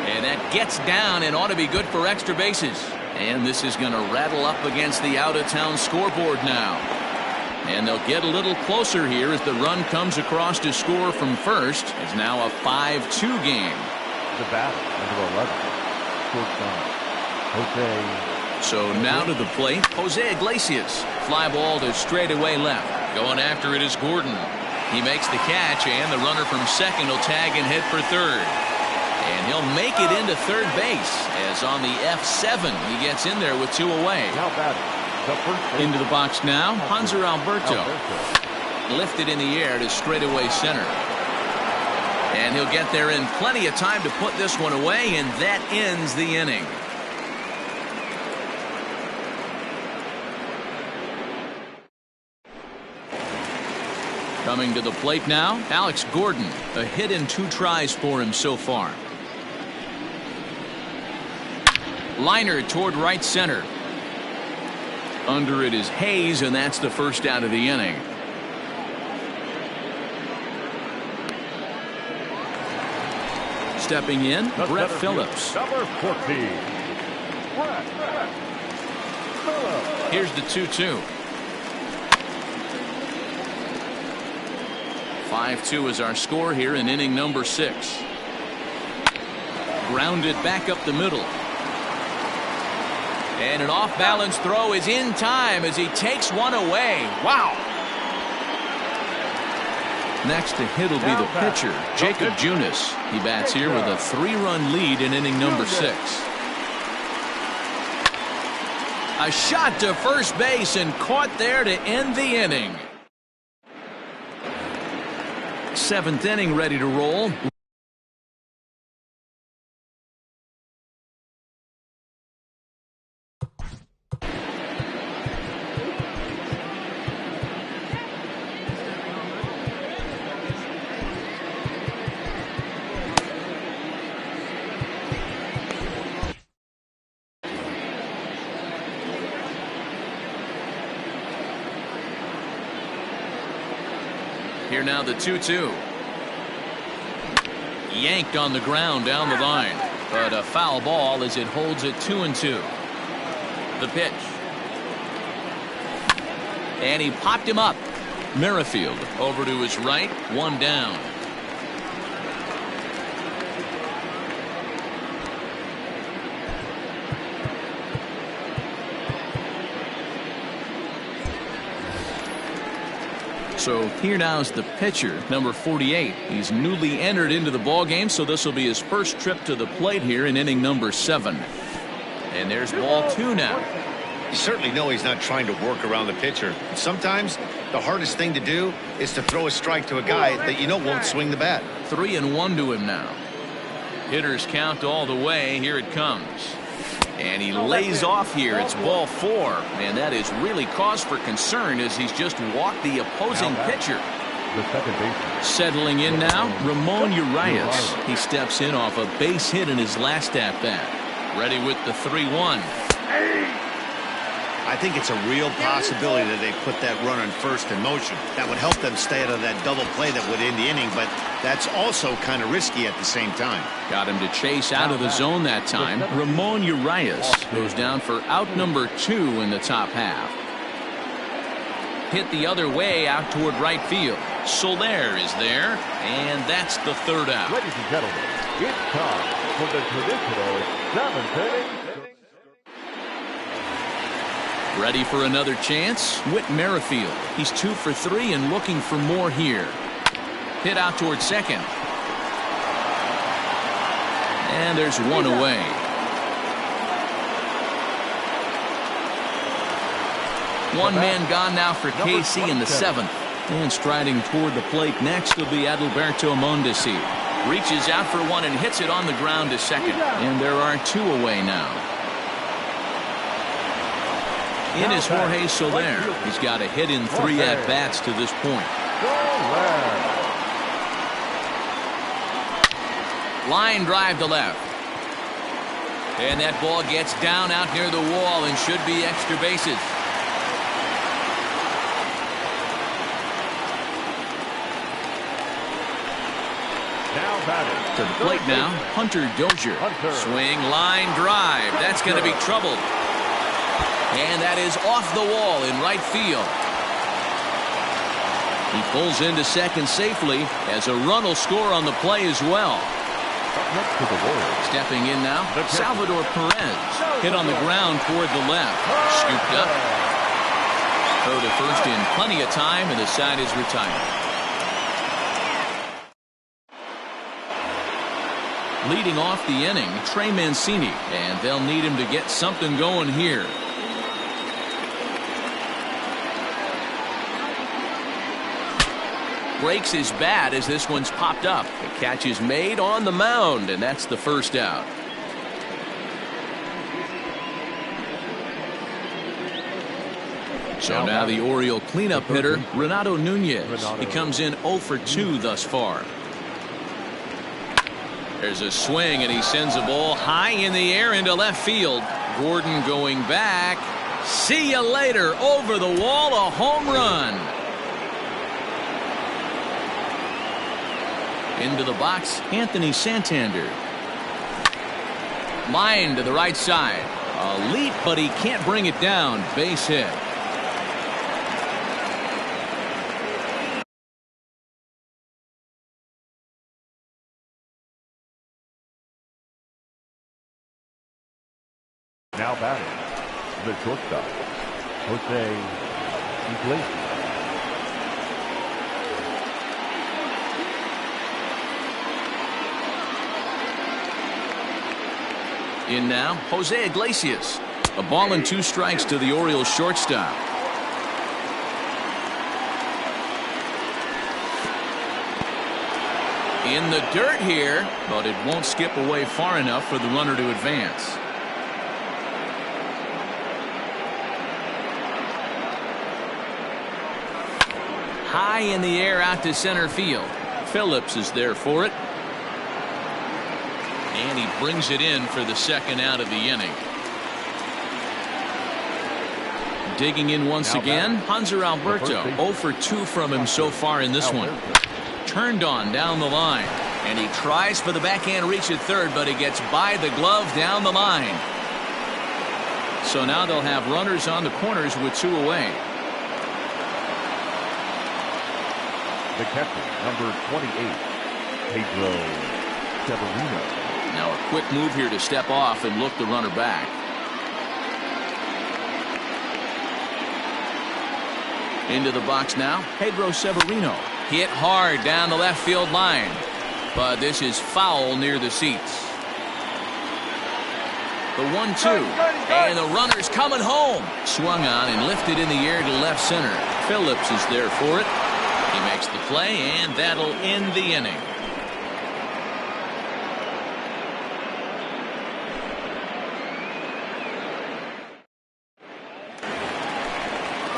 And that gets down and ought to be good for extra bases. And this is going to rattle up against the out-of-town scoreboard now. And they'll get a little closer here as the run comes across to score from first. It's now a 5-2 game. The batter, number 11, shortstop, Jose. So now to the plate, Jose Iglesias. Fly ball to straightaway left. Going after it is Gordon. He makes the catch, and the runner from second will tag and head for third. And he'll make it into third base, as on the F7 he gets in there with 2 away. Now batting, the first into the box now, Hanser Alberto. Lifted in the air to straightaway center. And he'll get there in plenty of time to put this one away, and that ends the inning. Coming to the plate now, Alex Gordon. A hit in 2 tries for him so far. Liner toward right center. Under it is Hayes, and that's the first out of the inning. Stepping in, Brett Phillips. Number 14, Brett Phillips. Here's the 2-2. 5-2 is our score here in inning number 6. Grounded back up the middle. And an off-balance throw is in time as he takes one away. Wow. Next to hit will be the pitcher, Jacob Junis. He bats here with a 3-run lead in inning number 6. A shot to first base and caught there to end the inning. 7th inning ready to roll. Here now the 2-2. Yanked on the ground down the line. But a foul ball as it holds it 2-2. The pitch. And he popped him up. Merrifield over to his right, one down. So here now is the pitcher, number 48. He's newly entered into the ball game, so this will be his first trip to the plate here in inning number 7. And there's ball 2 now. You certainly know he's not trying to work around the pitcher. Sometimes the hardest thing to do is to throw a strike to a guy that you know won't swing the bat. 3-1 to him now. Hitters count all the way. Here it comes. And he lays off here. It's ball 4. And that is really cause for concern as he's just walked the opposing pitcher. The second baseman. Settling in now, Ramon Urias. He steps in off a base hit in his last at-bat. Ready with the 3-1. I think it's a real possibility that they put that runner in first in motion. That would help them stay out of that double play that would end the inning, but that's also kind of risky at the same time. Got him to chase out of the zone that time. Ramon Urias goes down for out number 2 in the top half. Hit the other way out toward right field. Soler is there, and that's the 3rd out. Ladies and gentlemen, it's time for the traditional 7th inning. Ready for another chance? Whit Merrifield. He's 2 for 3 and looking for more here. Hit out toward second. And there's one away. One man gone now for KC in the 7th. And striding toward the plate next will be Adalberto Mondesi. Reaches out for one and hits it on the ground to second. And there are 2 away now. In is Jorge Soler. He's got a hit in 3 at-bats to this point. Line drive to left. And that ball gets down out near the wall and should be extra bases. Now batting. To the plate now, Hunter Dozier. Swing, line drive. That's going to be trouble. And that is off the wall in right field. He pulls into second safely as a run will score on the play as well. Next to the Warriors. Stepping in now, Salvador Perez. Hit on the ground toward the left. Scooped up. Throw to first in plenty of time, and the side is retired. Leading off the inning, Trey Mancini, and they'll need him to get something going here. Breaks his bat as this one's popped up. The catch is made on the mound, and that's the 1st out. So now the Oriole cleanup hitter, Renato Nunez. He comes in 0 for 2 thus far. There's a swing, and he sends a ball high in the air into left field. Gordon going back. See you later. Over the wall, a home run. Into the box, Anthony Santander. Line to the right side. A leap, but he can't bring it down. Base hit. Now batting. The shortstop, Jose Iglesias. In now, Jose Iglesias. A ball and 2 strikes to the Orioles shortstop. In the dirt here, but it won't skip away far enough for the runner to advance. High in the air out to center field. Phillips is there for it. And he brings it in for the 2nd out of the inning. Digging in once again, Hanser Alberto. 0 for 2 from him so far in this one. Turned on down the line. And he tries for the backhand reach at third, but he gets by the glove down the line. So now they'll have runners on the corners with 2 away. The catcher, number 28, Pedro Severino. Now a quick move here to step off and look the runner back. Into the box now, Pedro Severino. Hit hard down the left field line. But this is foul near the seats. The 1-2. And the runner's coming home. Swung on and lifted in the air to left center. Phillips is there for it. He makes the play, and that'll end the inning.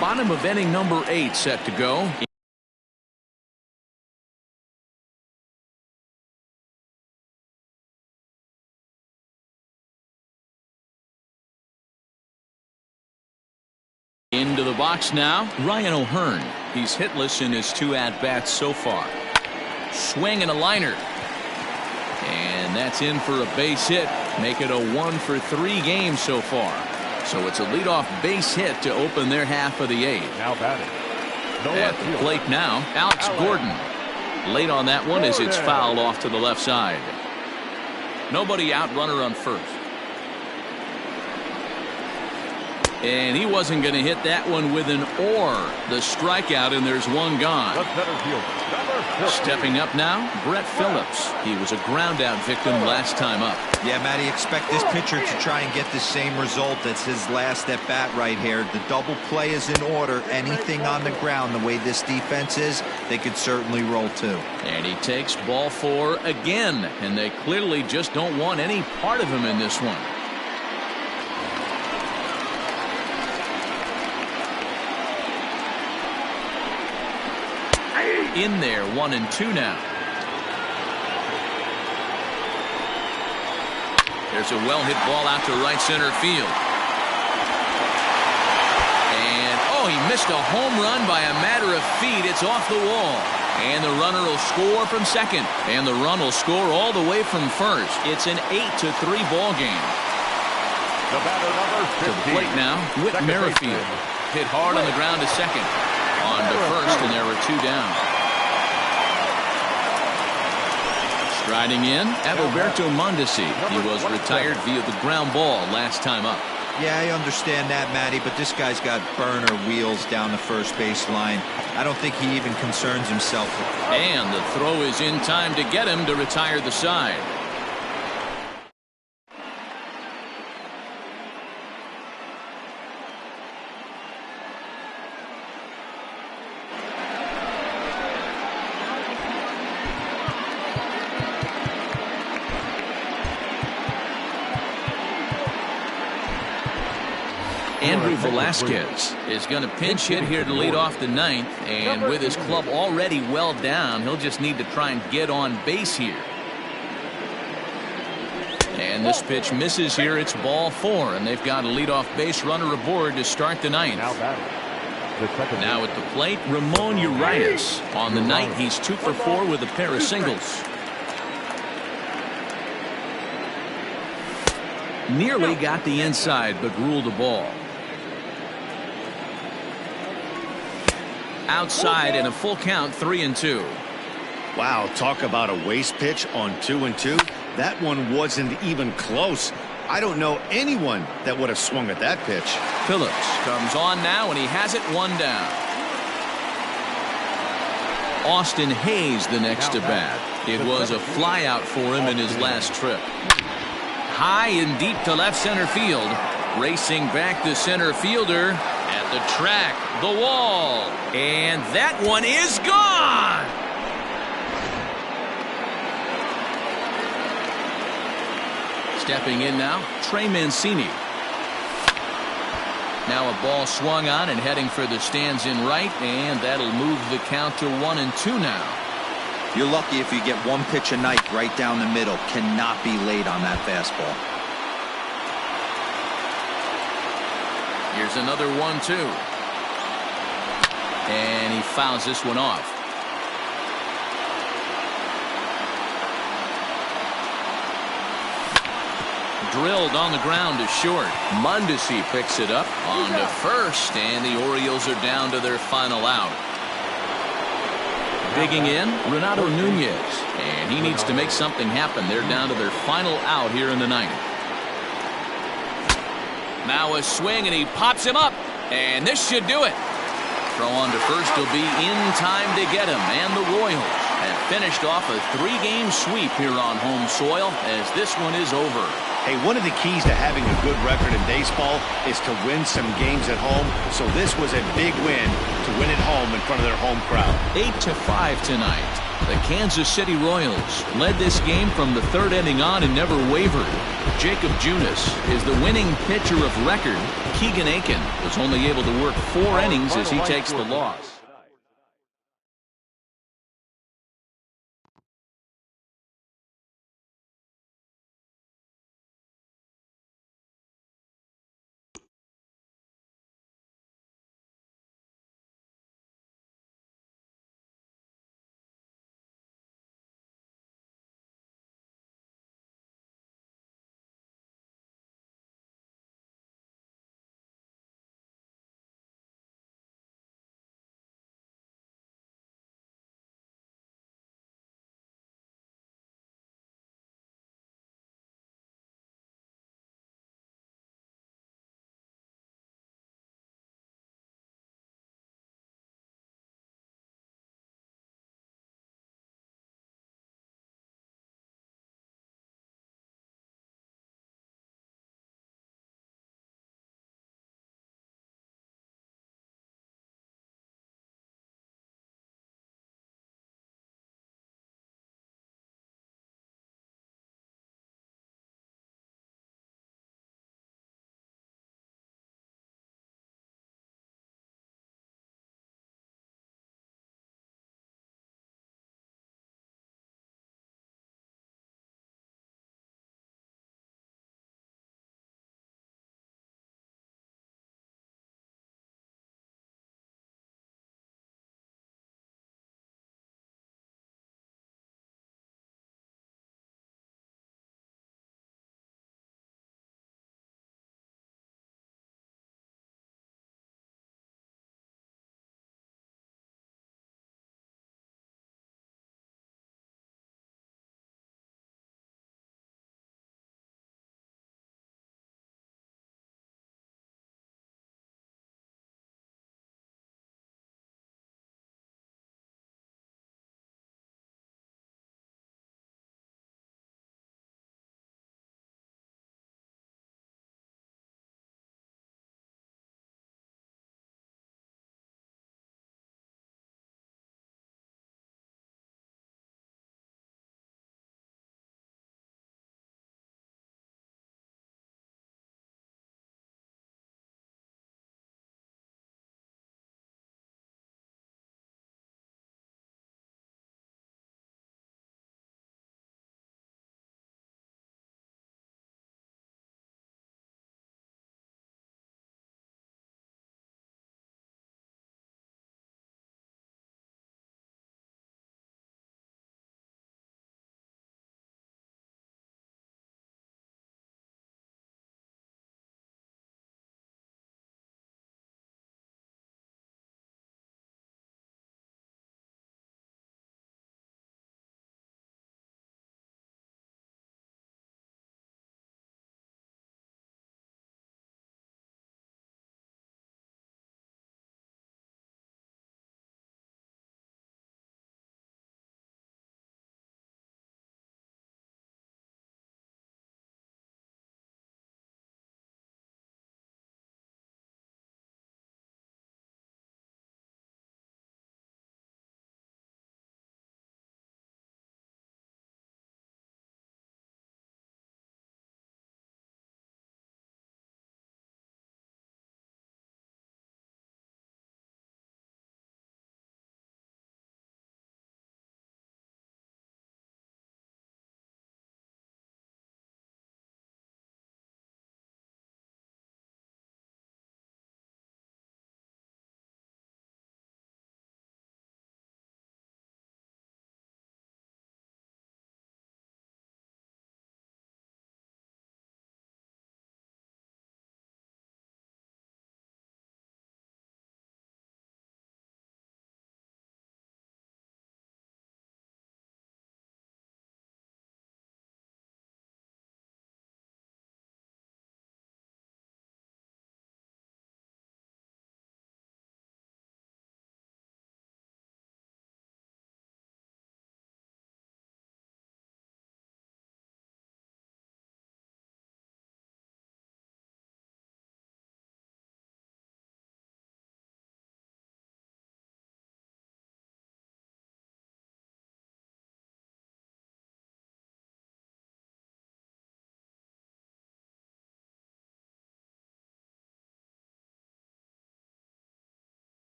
Bottom of inning number 8 set to go. Into the box now, Ryan O'Hearn. He's hitless in his 2 at-bats so far. Swing and a liner. And that's in for a base hit. Make it a 1-for-3 game so far. So it's a leadoff base hit to open their half of the 8th. Now batting. At the plate now, Alex Gordon. Late on that one as it's fouled off to the left side. Nobody out, runner on first. And he wasn't going to hit that one with an or. The strikeout, and there's one gone. Stepping up now, Brett Phillips. He was a ground out victim last time up. Yeah, Matty, expect this pitcher to try and get the same result as his last at bat right here. The double play is in order. Anything on the ground, the way this defense is, they could certainly roll too. And he takes ball 4 again, and they clearly just don't want any part of him in this one. In there, 1-2 now. There's a well-hit ball out to right center field. And, oh, he missed a home run by a matter of feet. It's off the wall. And the runner will score from second. And the run will score all the way from first. It's an 8-3 ball game. The batter, number 15. To the plate now, Whit Merrifield. Hit hard on the ground to second. On to first, and there were 2 down. Riding in, Adalberto Mondesi. He was retired via the ground ball last time up. Yeah, I understand that, Matty, but this guy's got burner wheels down the first base line. I don't think he even concerns himself with. And the throw is in time to get him to retire the side. Andrew Velasquez is going to pinch hit here to lead off the 9th, and with his club already well down, he'll just need to try and get on base here. And this pitch misses here. It's ball 4, and they've got a leadoff base runner aboard to start the 9th. Now at the plate, Ramon Urias. On the night, he's 2 for 4 with a pair of singles. Nearly got the inside, but ruled a ball. Outside and a full count, 3-2. Wow, talk about a waste pitch on 2-2. That one wasn't even close. I don't know anyone that would have swung at that pitch. Phillips comes on now, and he has it 1 down. Austin Hayes the next to bat. It was a flyout for him in his last trip. High and deep to left center field. Racing back the center fielder at the track, the wall. And that one is gone. Stepping in now, Trey Mancini. Now a ball swung on and heading for the stands in right, and that'll move the count to 1-2 now. You're lucky if you get one pitch a night right down the middle. Cannot be late on that fastball. Here's another 1-2. And he fouls this one off. drilled on the ground is short. Mondesi picks it up on to first, and the Orioles are down to their final out. Digging in, Renato Nunez, and he needs to make something happen. They're down to their final out here in the ninth. Now a swing, and he pops him up, and this should do it. Throw on to first will be in time to get him, and the Royals have finished off a 3-game sweep here on home soil as this one is over. Hey, one of the keys to having a good record in baseball is to win some games at home. So this was a big win to win at home in front of their home crowd. 8-5 tonight. The Kansas City Royals led this game from the third inning on and never wavered. Jacob Junis is the winning pitcher of record. Keegan Aiken was only able to work 4 innings as he takes the loss.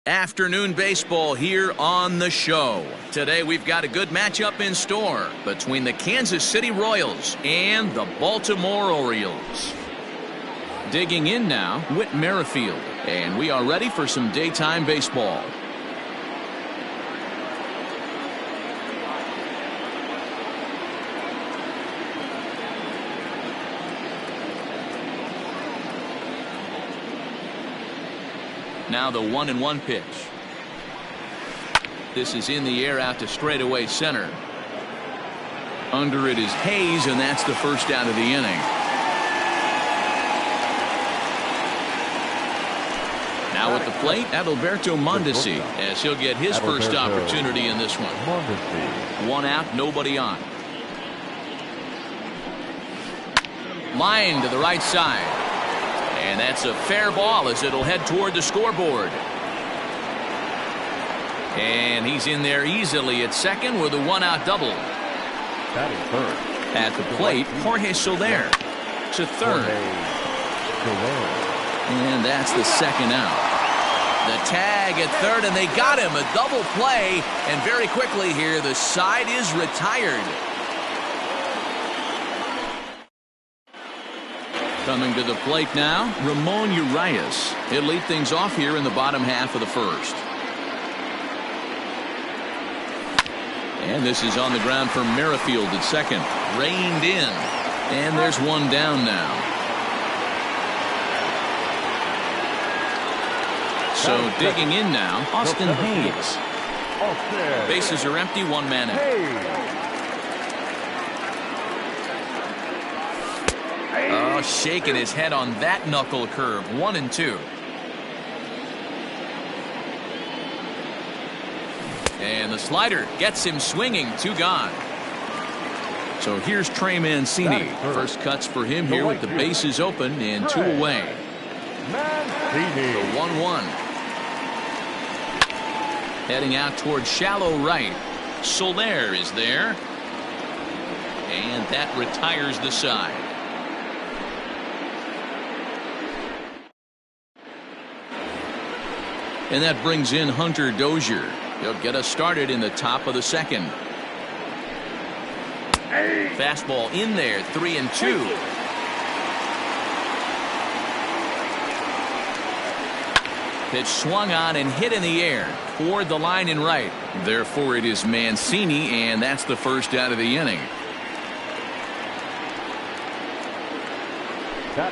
Afternoon baseball here on the show. Today we've got a good matchup in store between the Kansas City Royals and the Baltimore Orioles. Digging in now, Whit Merrifield, and we are ready for some daytime baseball. Now the 1-1 pitch. This is in the air out to straightaway center. Under it is Hayes, and that's the first out of the inning. Now at the plate, Adalberto Mondesi, as he'll get his first opportunity in this one. One out, nobody on. Line to the right side. And that's a fair ball as it'll head toward the scoreboard. And he's in there easily at second with a one-out double. At the plate, Jorge Soler to third. And that's the second out. The tag at third, and they got him. A double play, and very quickly here, the side is retired. Coming to the plate now, Ramon Urias. He'll lead things off here in the bottom half of the first. And this is on the ground for Merrifield at second. Reined in. And there's one down now. So digging in now, Austin Hayes. Bases are empty, one man in. Oh, shaking his head on that knuckle curve. 1-2. And the slider gets him swinging. Two gone. So here's Trey Mancini. First cuts for him here with the bases open and two away. The 1-1. Heading out towards shallow right. Soler is there. And that retires the side. And that brings in Hunter Dozier. He'll get us started in the top of the second. Fastball in there, 3-2. Pitch swung on and hit in the air toward the line and right. Therefore it is Mancini, and that's the first out of the inning.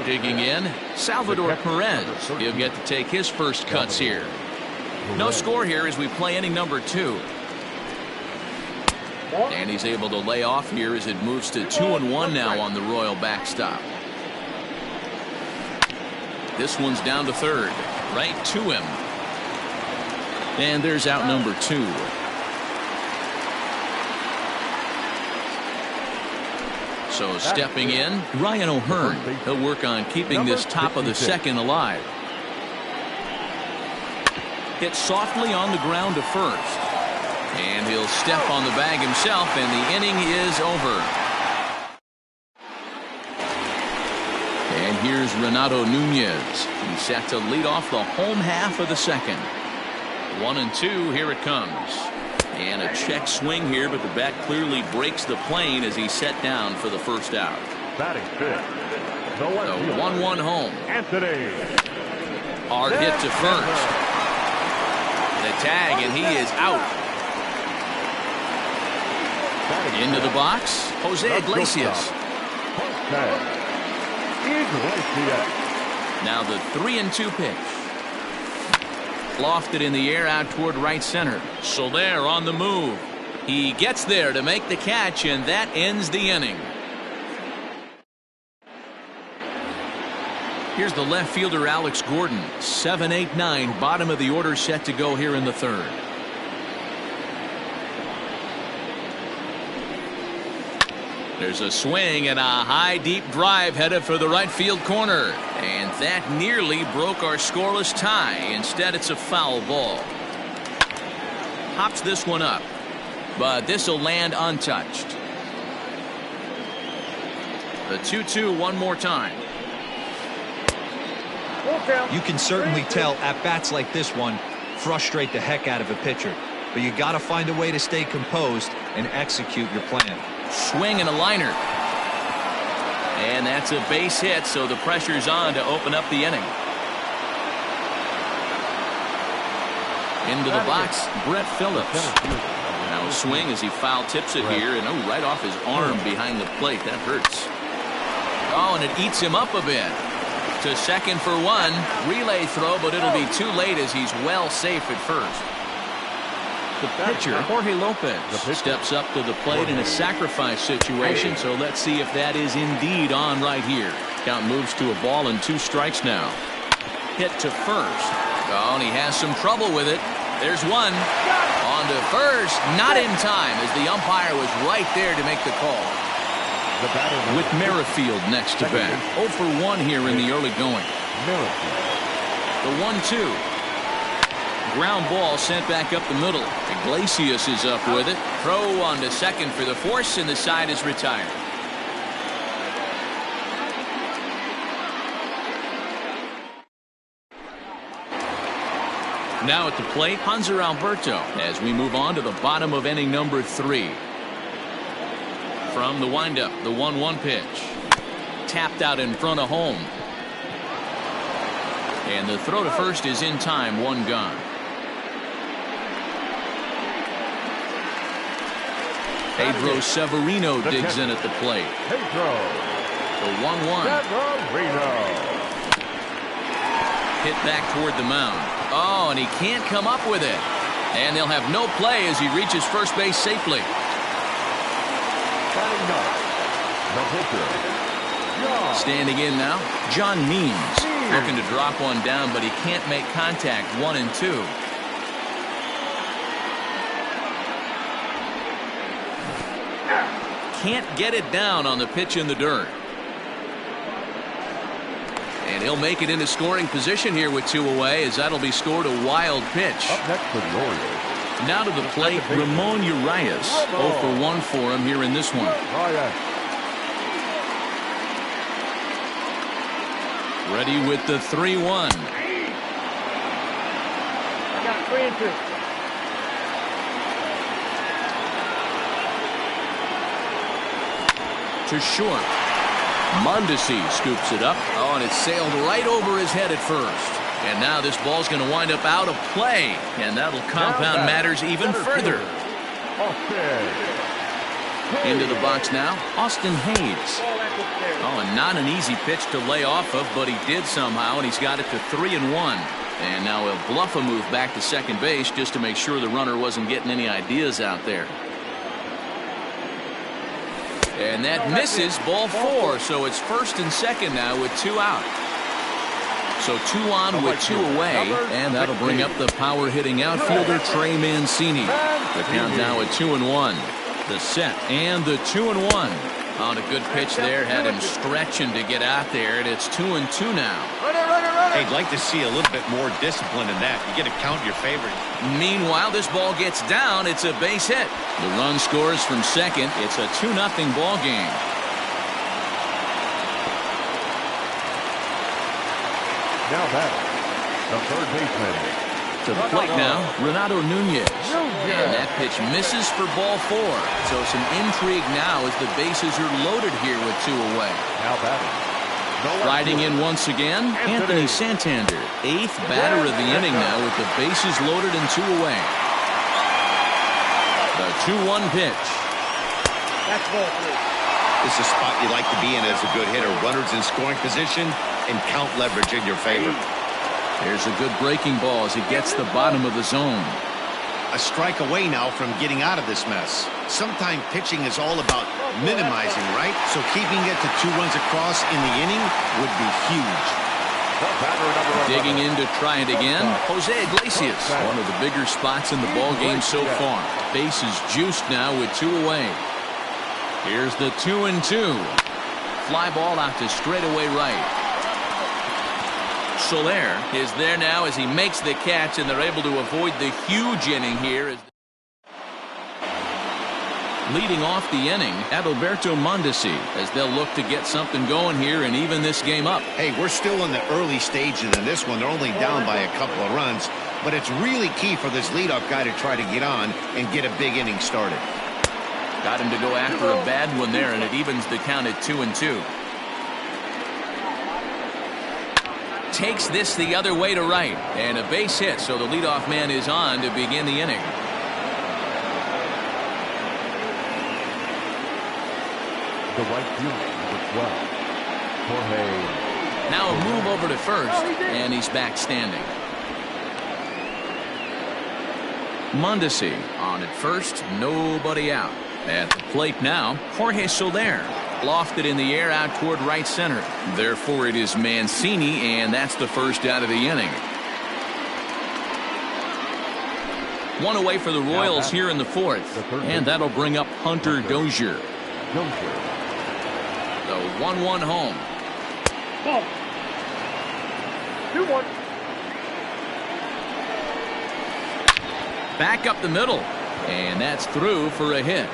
Digging in, Salvador Perez. He'll get to take his first cuts here. No score here as we play inning number 2. And he's able to lay off here as it moves to 2-1 now on the Royal backstop. This one's down to third. Right to him. And there's out number 2. So stepping in, Ryan O'Hearn. He'll work on keeping this top of the second alive. Hit softly on the ground to first. And he'll step on the bag himself, and the inning is over. And here's Renato Nunez. He's set to lead off the home half of the second. 1-2, here it comes. And a check swing here, but the bat clearly breaks the plane as he's set down for the first out. Batting fifth. The 1-1 home. Hard hit to first. The tag, and he is out. Into the box, Jose Iglesias. Now the 3-2 pitch. Lofted in the air out toward right center. Soler on the move. He gets there to make the catch, and that ends the inning. Here's the left fielder, Alex Gordon. 7, 8, 9, bottom of the order, set to go here in the third. There's a swing and a high deep drive headed for the right field corner. And that nearly broke our scoreless tie. Instead, it's a foul ball. Hops this one up. But this will land untouched. The 2-2 one more time. You can certainly tell at bats like this one, frustrate the heck out of a pitcher. But you got to find a way to stay composed and execute your plan. Swing and a liner. And that's a base hit, so the pressure's on to open up the inning. Into the box, Brett Phillips. Now a swing as he foul tips it here, and right off his arm behind the plate. That hurts. Oh, and it eats him up a bit. To second for one. Relay throw, but it'll be too late as he's well safe at first. The pitcher, Jorge Lopez, steps up to the plate in a sacrifice situation, so let's see if that is indeed on right here. Count moves to a ball and 2 strikes now. Hit to first. Oh, and he has some trouble with it. There's one. On to first. Not in time, as the umpire was right there to make the call. With Merrifield next to bat. 0 for 1 here in the early going. The 1-2. Ground ball sent back up the middle. Iglesias is up with it. Throw on to second for the force, and the side is retired. Now at the plate, Hanser Alberto, as we move on to the bottom of inning number 3. From the windup, the 1-1 pitch. Tapped out in front of home. And the throw to first is in time, 1 gone. Pedro Severino digs in at the plate. The 1-1. Hit back toward the mound. Oh, and he can't come up with it. And they'll have no play as he reaches first base safely. Standing in now, John Means. Looking to drop one down, but he can't make contact. 1-2. Can't get it down on the pitch in the dirt. And he'll make it into scoring position here with 2 away, as that'll be scored a wild pitch. Up next for the Orioles. Now to the plate, Ramon Urias. 0 for 1 for him here in this one. Ready with the 3-1. I got 3-2. To short. Mondesi scoops it up. Oh, and it sailed right over his head at first. And now this ball's going to wind up out of play. And that'll compound matters even further. Into the box now, Austin Hayes. Oh, and not an easy pitch to lay off of, but he did somehow, and he's got it to 3-1. And now he'll bluff a move back to second base just to make sure the runner wasn't getting any ideas out there. And that misses, ball 4, so it's first and second now with 2 out. So 2 on with 2 away, and that'll bring up the power-hitting outfielder Trey Mancini. The count now at 2-1. The set and the 2-1. On a good pitch there, had him stretching to get out there, and it's 2-2 now. I'd like to see a little bit more discipline in that. You get a count your favorite. Meanwhile, this ball gets down. It's a base hit. The run scores from second. It's a 2-0 ball game. Now back, the third baseman. To the plate now, Renato Nunez. And that pitch misses for ball 4. So some intrigue now as the bases are loaded here with 2 away. Now batting. Riding in once again, Anthony Santander. 8th batter of the inning now with the bases loaded and 2 away. The 2-1 pitch. That's ball 3. This is a spot you like to be in as a good hitter. Runners in scoring position and count leverage in your favor. There's a good breaking ball as he gets the bottom of the zone. A strike away now from getting out of this mess. Sometimes pitching is all about minimizing, right? So keeping it to 2 runs across in the inning would be huge. Digging in to try it again, Jose Iglesias. One of the bigger spots in the ball game so far. Bases juiced now with 2 away. Here's the 2-2. Fly ball out to straightaway right. Soler is there now as he makes the catch, and they're able to avoid the huge inning here. Leading off the inning, Adalberto Mondesi, as they'll look to get something going here and even this game up. Hey, we're still in the early stages in this one. They're only down by a couple of runs. but it's really key for this leadoff guy to try to get on and get a big inning started. Got him to go after a bad one there, and it evens the count at 2-2. Takes this the other way to right, and a base hit, so the leadoff man is on to begin the inning. The right fielder, number 12, Jorge. Now a move over to first, and he's back standing. Mondesi on at first, nobody out. At the plate now, Jorge Soler. Lofted in the air out toward right center. Therefore, it is Mancini, and that's the first out of the inning. One away for the Royals here in the fourth, and that'll bring up Hunter Dozier. The 1-1 home. Ball. 2-1. Back up the middle, and that's through for a hit.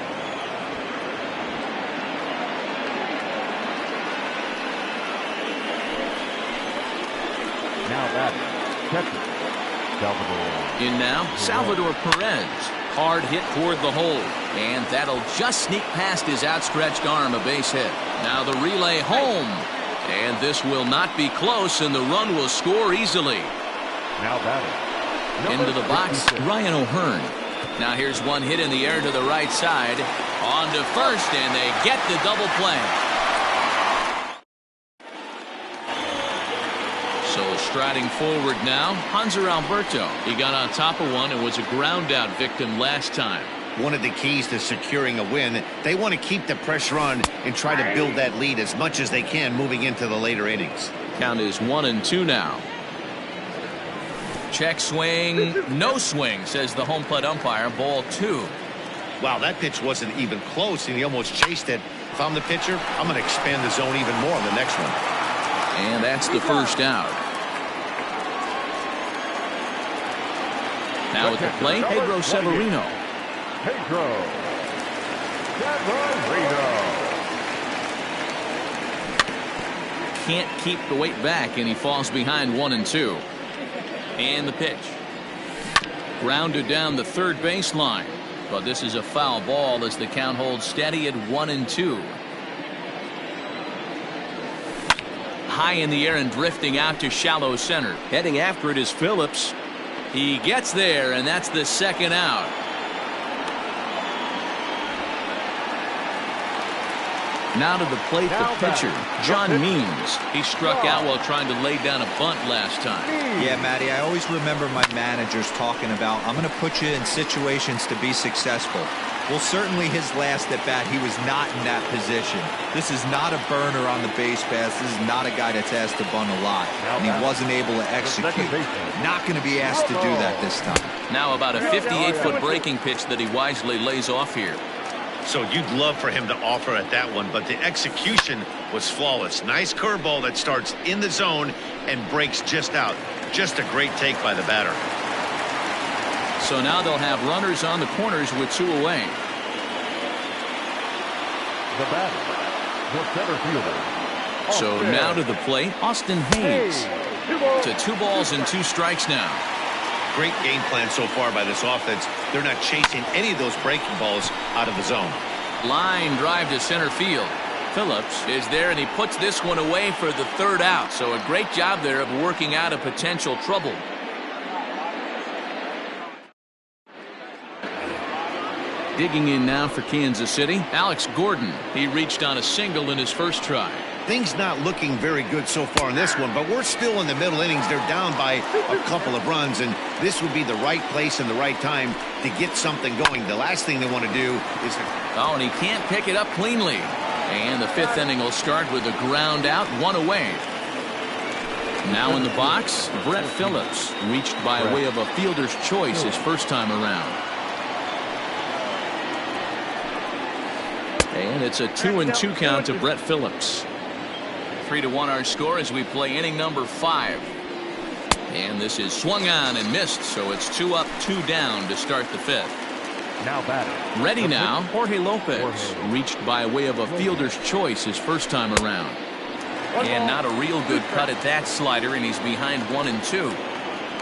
Now batting, catcher, Salvador. In now, Salvador Perez. Hard hit toward the hole, and that'll just sneak past his outstretched arm, a base hit. Now the relay home, and this will not be close, and the run will score easily. Now batting, Into the box, 56. Ryan O'Hearn. Now here's one hit in the air to the right side. On to first, and they get the double play. So striding forward now, Hanser Alberto. He got on top of one and was a ground out victim last time. One of the keys to securing a win, they want to keep the pressure on and try to build that lead as much as they can moving into the later innings. Count is 1-2 now. Check swing, no swing, says the home plate umpire. Ball 2. Wow, that pitch wasn't even close, and he almost chased it. If I'm the pitcher, I'm going to expand the zone even more on the next one. And that's the first out. Now at the plate, Pedro Severino. Pedro Severino. Can't keep the weight back, and he falls behind 1-2. And the pitch. Grounded down the third baseline. But this is a foul ball as the count holds steady at 1-2. High in the air and drifting out to shallow center. Heading after it is Phillips. He gets there, and that's the second out. Now to the plate, the pitcher, John Means. He struck out while trying to lay down a bunt last time. Yeah, Matty, I always remember my managers talking about, I'm going to put you in situations to be successful. Well, certainly his last at bat, he was not in that position. This is not a burner on the base pass. This is not a guy that's asked to bunt a lot, and he wasn't able to execute. Not going to be asked to do that this time. Now about a 58-foot breaking pitch that he wisely lays off here. So you'd love for him to offer at that one, but the execution was flawless. Nice curveball that starts in the zone and breaks just out. Just a great take by the batter. So now they'll have runners on the corners with 2 away. The batter, the center fielder. So now to the plate, Austin Hayes. To 2 balls and 2 strikes now. Great game plan so far by this offense. They're not chasing any of those breaking balls out of the zone. Line drive to center field. Phillips is there, and he puts this one away for the 3rd out. So a great job there of working out a potential trouble. Digging in now for Kansas City, Alex Gordon. He reached on a single in his first try. Things not looking very good so far in this one, but we're still in the middle innings. They're down by a couple of runs, and this would be the right place and the right time to get something going. The last thing they want to do is... Oh, and he can't pick it up cleanly. And the 5th inning will start with a ground out, 1 away. Now in the box, Brett Phillips, reached by way of a fielder's choice his first time around. And it's a 2-2 count to Brett Phillips. 3-1 our score as we play inning number 5. And this is swung on and missed, so it's 2 up, 2 down to start the 5th. Now batting. Ready now, Jorge Lopez, reached by way of a fielder's choice his first time around. And not a real good cut at that slider, and he's behind 1-2.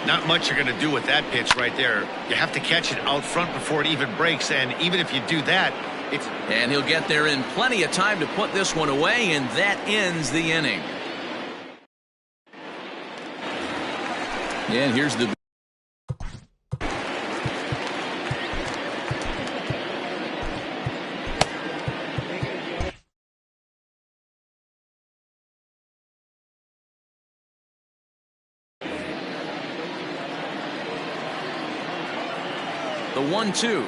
Not much you're going to do with that pitch right there. You have to catch it out front before it even breaks, and even if you do that, it's... And he'll get there in plenty of time to put this one away, and that ends the inning. And here's the... The 1-2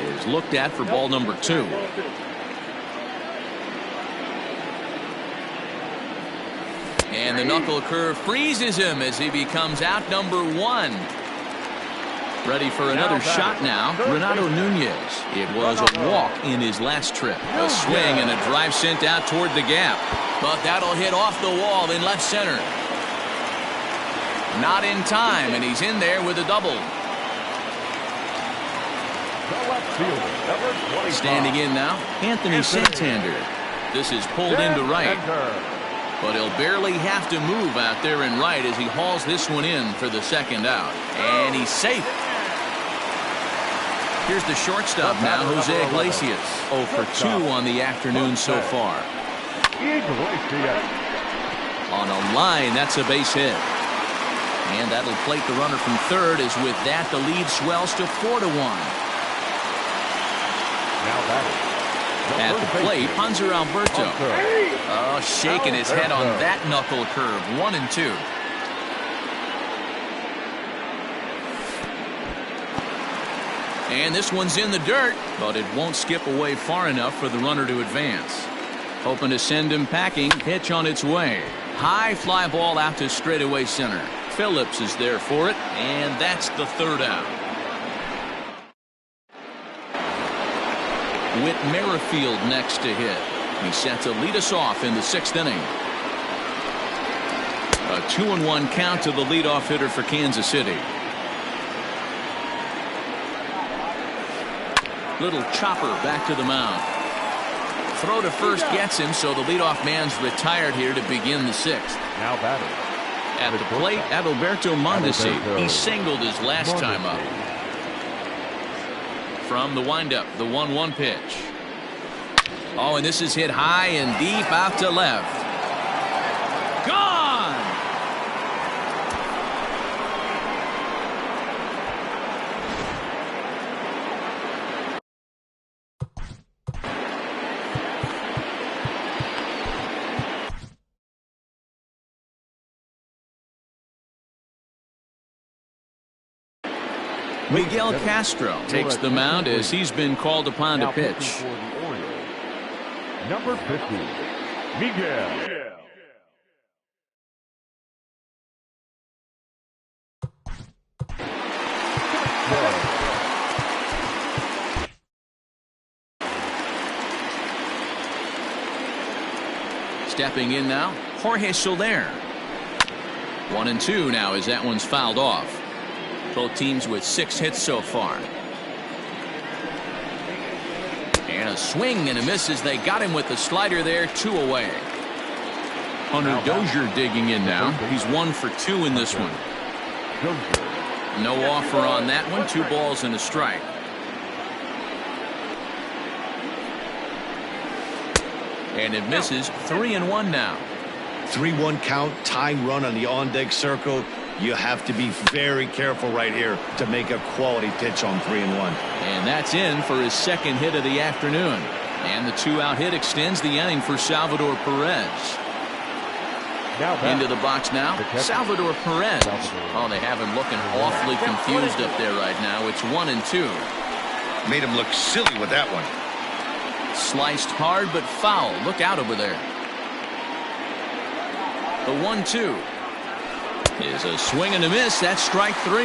is looked at for ball number 2. And the knuckle curve freezes him as he becomes out number 1. Ready for another shot now, Renato Nunez. It was a walk in his last trip. A swing and a drive sent out toward the gap. But that'll hit off the wall in left center. Not in time, and he's in there with a double. Standing in now, Anthony Santander. This is pulled into right. But he'll barely have to move out there in right as he hauls this one in for the second out. And he's safe. Here's the shortstop now, Jose Iglesias. 0 for 2 on the afternoon so far. On a line, that's a base hit. And that'll plate the runner from third, as with that the lead swells to 4-1. At the plate, Hanser Alberto. Oh, shaking his head on that knuckle curve. 1-2. And this one's in the dirt, but it won't skip away far enough for the runner to advance. Hoping to send him packing. Pitch on its way. High fly ball out to straightaway center. Phillips is there for it, and that's the third out. Whit Merrifield next to hit. He's set to lead us off in the 6th inning. A 2-1 count to the leadoff hitter for Kansas City. Little chopper back to the mound. Throw to first gets him, so the leadoff man's retired here to begin the 6th. Now batting. At the plate, Adalberto Mondesi. He singled his last time up. From the windup, the 1-1 pitch. Oh, and this is hit high and deep out to left. Gone! Miguel Castro takes the mound as he's been called upon to pitch. Number 50, Miguel. Stepping in now, Jorge Soler. 1-2 now as that one's fouled off. Both teams with 6 hits so far. And a swing and a miss as they got him with the slider there. 2 away. Hunter Dozier digging in now. He's 1 for 2 in this one. No offer on that one. 2 balls and a strike. And it misses. 3-1 now. 3-1 count, tying run on the on-deck circle. You have to be very careful right here to make a quality pitch on 3-1. And that's in for his 2nd hit of the afternoon. And the 2-out hit extends the inning for Salvador Perez. Into the box now, Salvador Perez. Oh, they have him looking awfully confused up there right now. It's 1-2. Made him look silly with that one. Sliced hard but foul. Look out over there. The 1-2 is a swing and a miss. That's strike 3.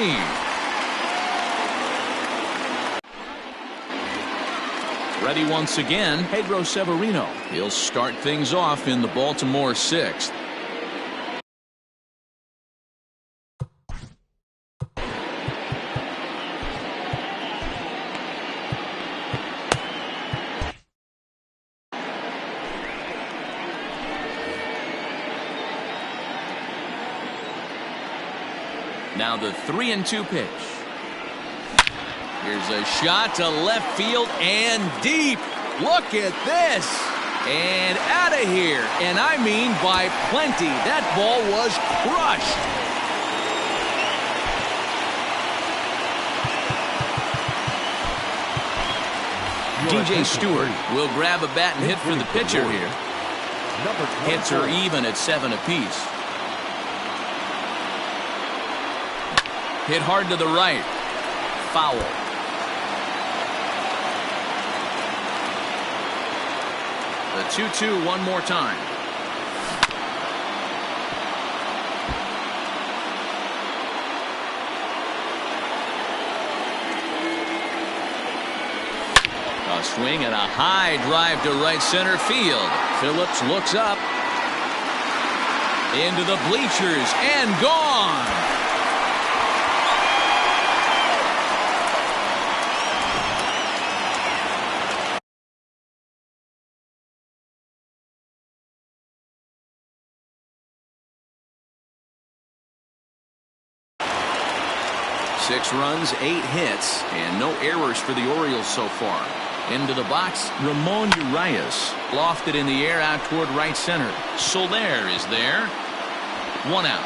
Ready once again, Pedro Severino. He'll start things off in the Baltimore 6th. Now the 3-2 pitch. Here's a shot to left field and deep. Look at this. And out of here. And I mean by plenty. That ball was crushed. DJ Stewart will grab a bat and hit for the pitcher here. Hits are even at 7 apiece. Hit hard to the right. Foul. The 2-2 one more time. A swing and a high drive to right center field. Phillips looks up. Into the bleachers and gone. Six runs, 8 hits, and no errors for the Orioles so far. Into the box, Ramon Urias lofted in the air out toward right center. Soler is there. 1 out.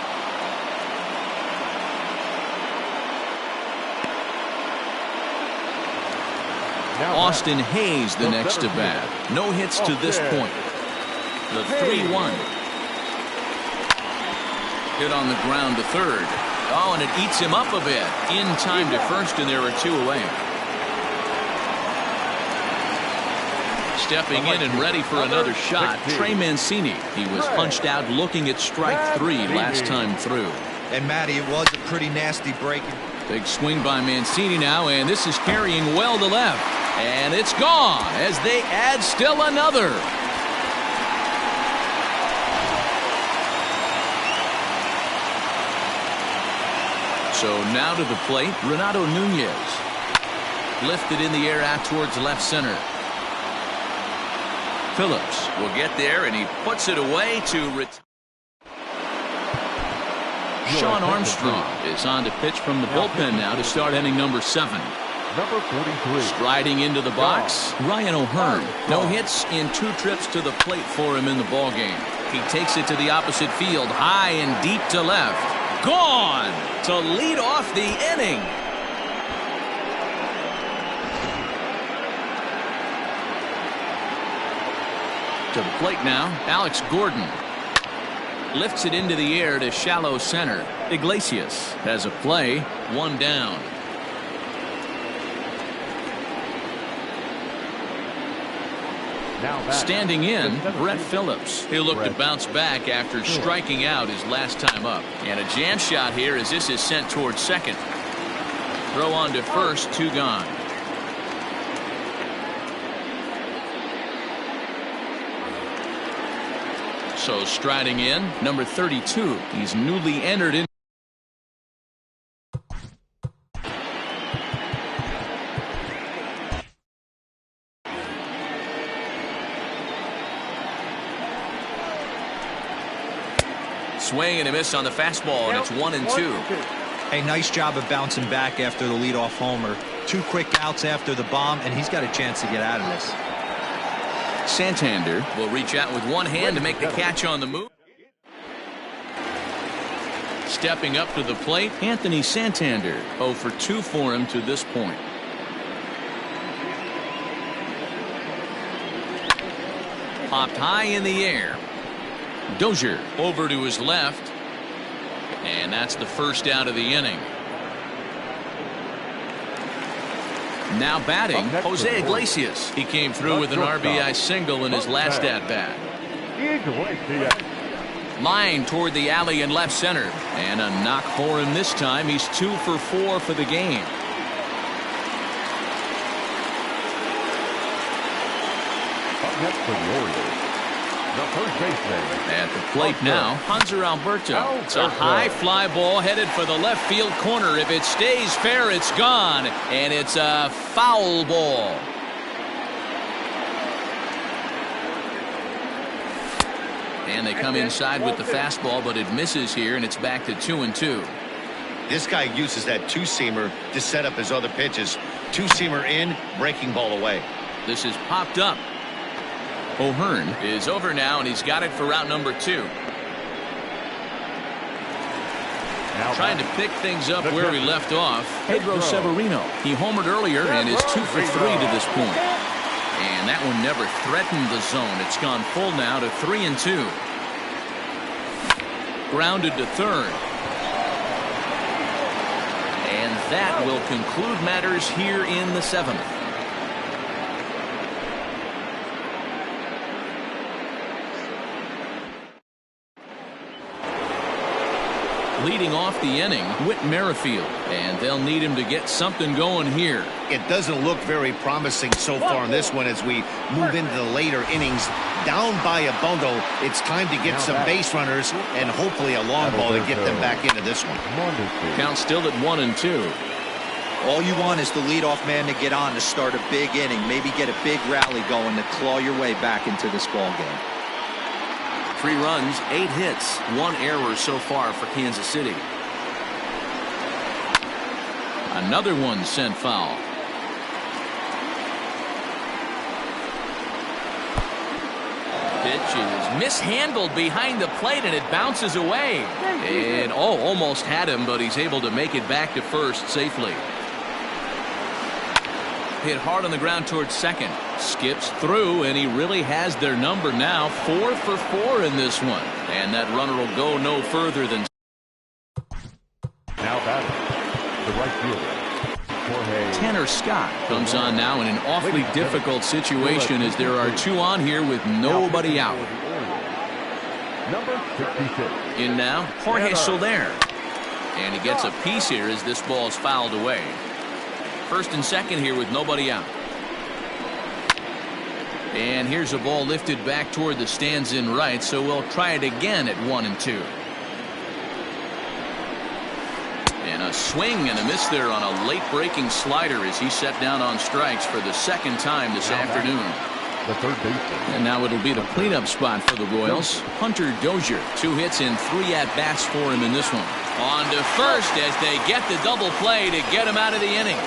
Austin Hayes the next to bat. No hits to this point. The 3-1. Hit on the ground to third. Oh, and it eats him up a bit. In time to first, and there are 2 away. Stepping in and ready for another shot, Trey Mancini. He was punched out looking at strike 3 last time through. And Matty, it was a pretty nasty break. Big swing by Mancini now, and this is carrying well to left. And it's gone as they add still another. So now to the plate, Renato Nunez. Lifted in the air out towards left center. Phillips will get there, and he puts it away to retire. Sean Armstrong is on to pitch from the bullpen now to start inning number 7. Number 43. Striding into the box, Ryan O'Hearn. No hits in 2 trips to the plate for him in the ballgame. He takes it to the opposite field, high and deep to left. Gone to lead off the inning. To the plate now, Alex Gordon. Lifts it into the air to shallow center. Iglesias has a play, 1 down. Standing in, Brett Phillips. He'll look to bounce back after striking out his last time up. And a jam shot here as this is sent towards second. Throw on to first, 2 gone. So striding in, number 32. He's newly entered in. Swing and a miss on the fastball, and it's 1-2. Hey, nice job of bouncing back after the leadoff homer. 2 quick outs after the bomb, and he's got a chance to get out of this. Santander will reach out with one hand to make the catch on the move. Stepping up to the plate, Anthony Santander. 0 for 2 for him to this point. Popped high in the air. Dozier over to his left. And that's the first out of the inning. Now batting, Jose Iglesias. He came through with an RBI single in his last at-bat. Line toward the alley in left center. And a knock for him this time. He's 2 for 4 for the game. Up next for the Orioles, the first baseman. At the plate now, Hanser Alberto. It's a high fly ball headed for the left field corner. If it stays fair, it's gone. And it's a foul ball. And they come inside with the fastball, but it misses here, and it's back to 2-2. This guy uses that two-seamer to set up his other pitches. Two-seamer in, breaking ball away. This is popped up. O'Hearn is over now, and he's got it for route number 2. Trying to pick things up where he left off. Pedro Severino. He homered earlier and is 2 for 3 to this point. And that one never threatened the zone. It's gone full now to 3-2. Grounded to third. And that will conclude matters here in the 7th. Leading off the inning, Whit Merrifield, and they'll need him to get something going here. It doesn't look very promising so far in this one as we move into the later innings. Down by a bundle, it's time to get some base runners and hopefully a long ball to get them back into this one. Count still at 1-2. All you want is the leadoff man to get on to start a big inning, maybe get a big rally going to claw your way back into this ball game. 3 runs, 8 hits, 1 error so far for Kansas City. Another one sent foul. Pitch is mishandled behind the plate, and it bounces away. And almost had him, but he's able to make it back to first safely. Hit hard on the ground towards second. Skips through, and he really has their number now. 4 for 4 in this one. And that runner will go no further than. Now batting, the right fielder, Jorge. Tanner Scott comes on now in an awfully difficult situation as there are 2 on here with nobody out. Number 66. In now, Jorge Soler. And he gets a piece here as this ball is fouled away. First and second here with nobody out. And here's a ball lifted back toward the stands in right, so we'll try it again at 1-2. And a swing and a miss there on a late breaking slider as he set down on strikes for the second time this afternoon. The third baseman. And now it'll be the cleanup spot for the Royals. Hunter Dozier, 2 hits and 3 at-bats for him in this one. On to first as they get the double play to get him out of the inning.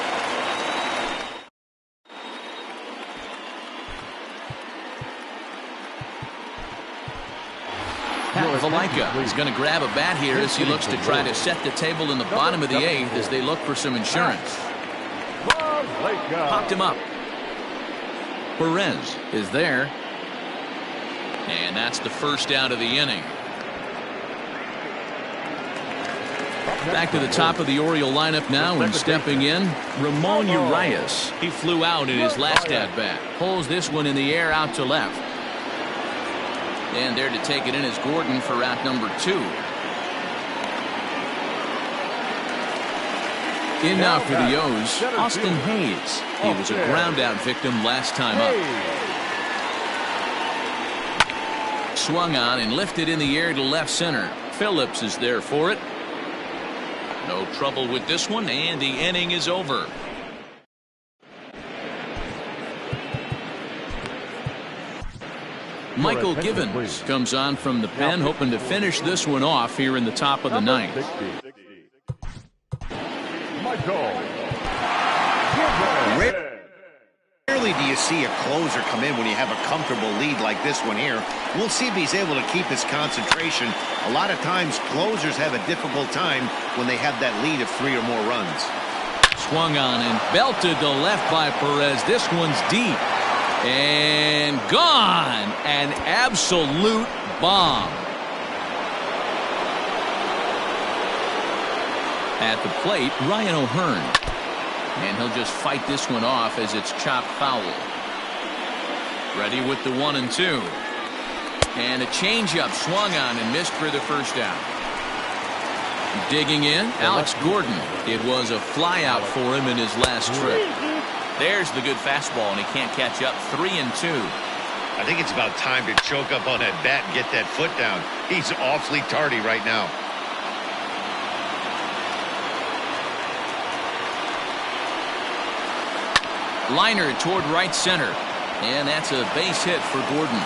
Pat Valaika is going to grab a bat here as he looks to try to set the table in the bottom of the 8th as they look for some insurance. Popped him up. Perez is there. And that's the first out of the inning. Back to the top of the Oriole lineup now, and stepping in, Ramon Urias. He flew out in his last at-bat. Pulls this one in the air out to left. And there to take it in is Gordon for route number 2. In now for the O's, Austin Hayes. He was a ground-out victim last time up. Swung on and lifted in the air to left center. Phillips is there for it. No trouble with this one, and the inning is over. Michael Givens comes on from the pen, hoping to finish this one off here in the top of the 9th. Rarely do you see a closer come in when you have a comfortable lead like this one here. We'll see if he's able to keep his concentration. A lot of times closers have a difficult time when they have that lead of 3 or more runs. Swung on and belted to left by Perez. This one's deep. And gone. An absolute bomb. At the plate, Ryan O'Hearn. And he'll just fight this one off as it's chopped foul. Ready with the 1-2. And a changeup swung on and missed for the first out. Digging in, Alex Gordon. It was a flyout for him in his last trip. There's the good fastball, and he can't catch up. 3-2. I think it's about time to choke up on that bat and get that foot down. He's awfully tardy right now. Liner toward right center. And that's a base hit for Gordon.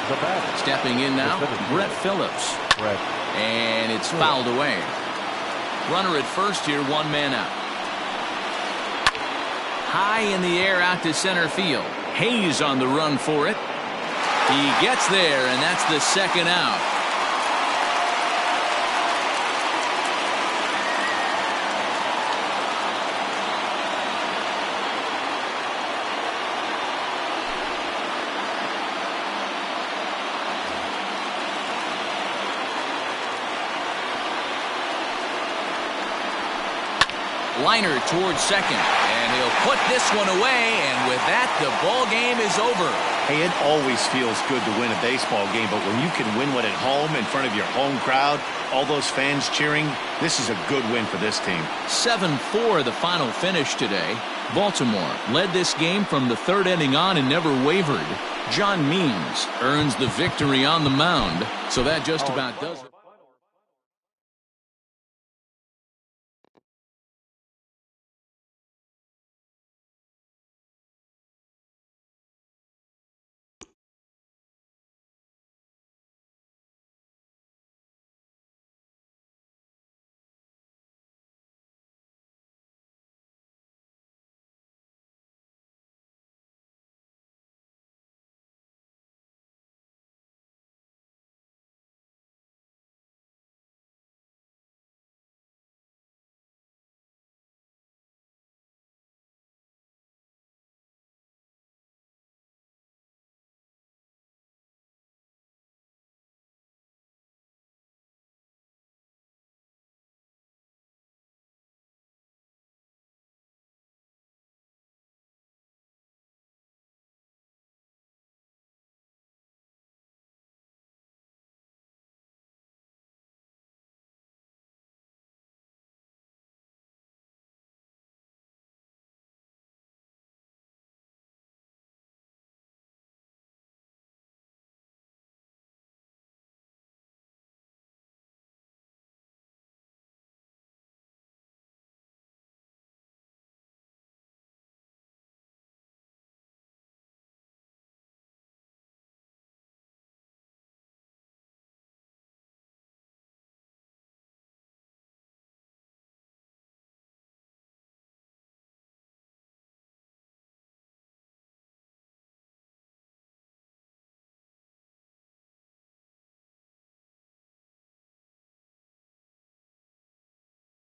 the batter. Stepping in now, Brett Phillips. Brett. And it's fouled away. Runner at first here, one man out. High in the air out to center field. Hayes on the run for it. He gets there, and that's the second out. Liner towards second, and he'll put this one away, and with that, the ball game is over. Hey, it always feels good to win a baseball game, but when you can win one at home in front of your home crowd, all those fans cheering, this is a good win for this team. 7-4 the final finish today. Baltimore led this game from the third inning on and never wavered. John Means earns the victory on the mound, so that just about does it.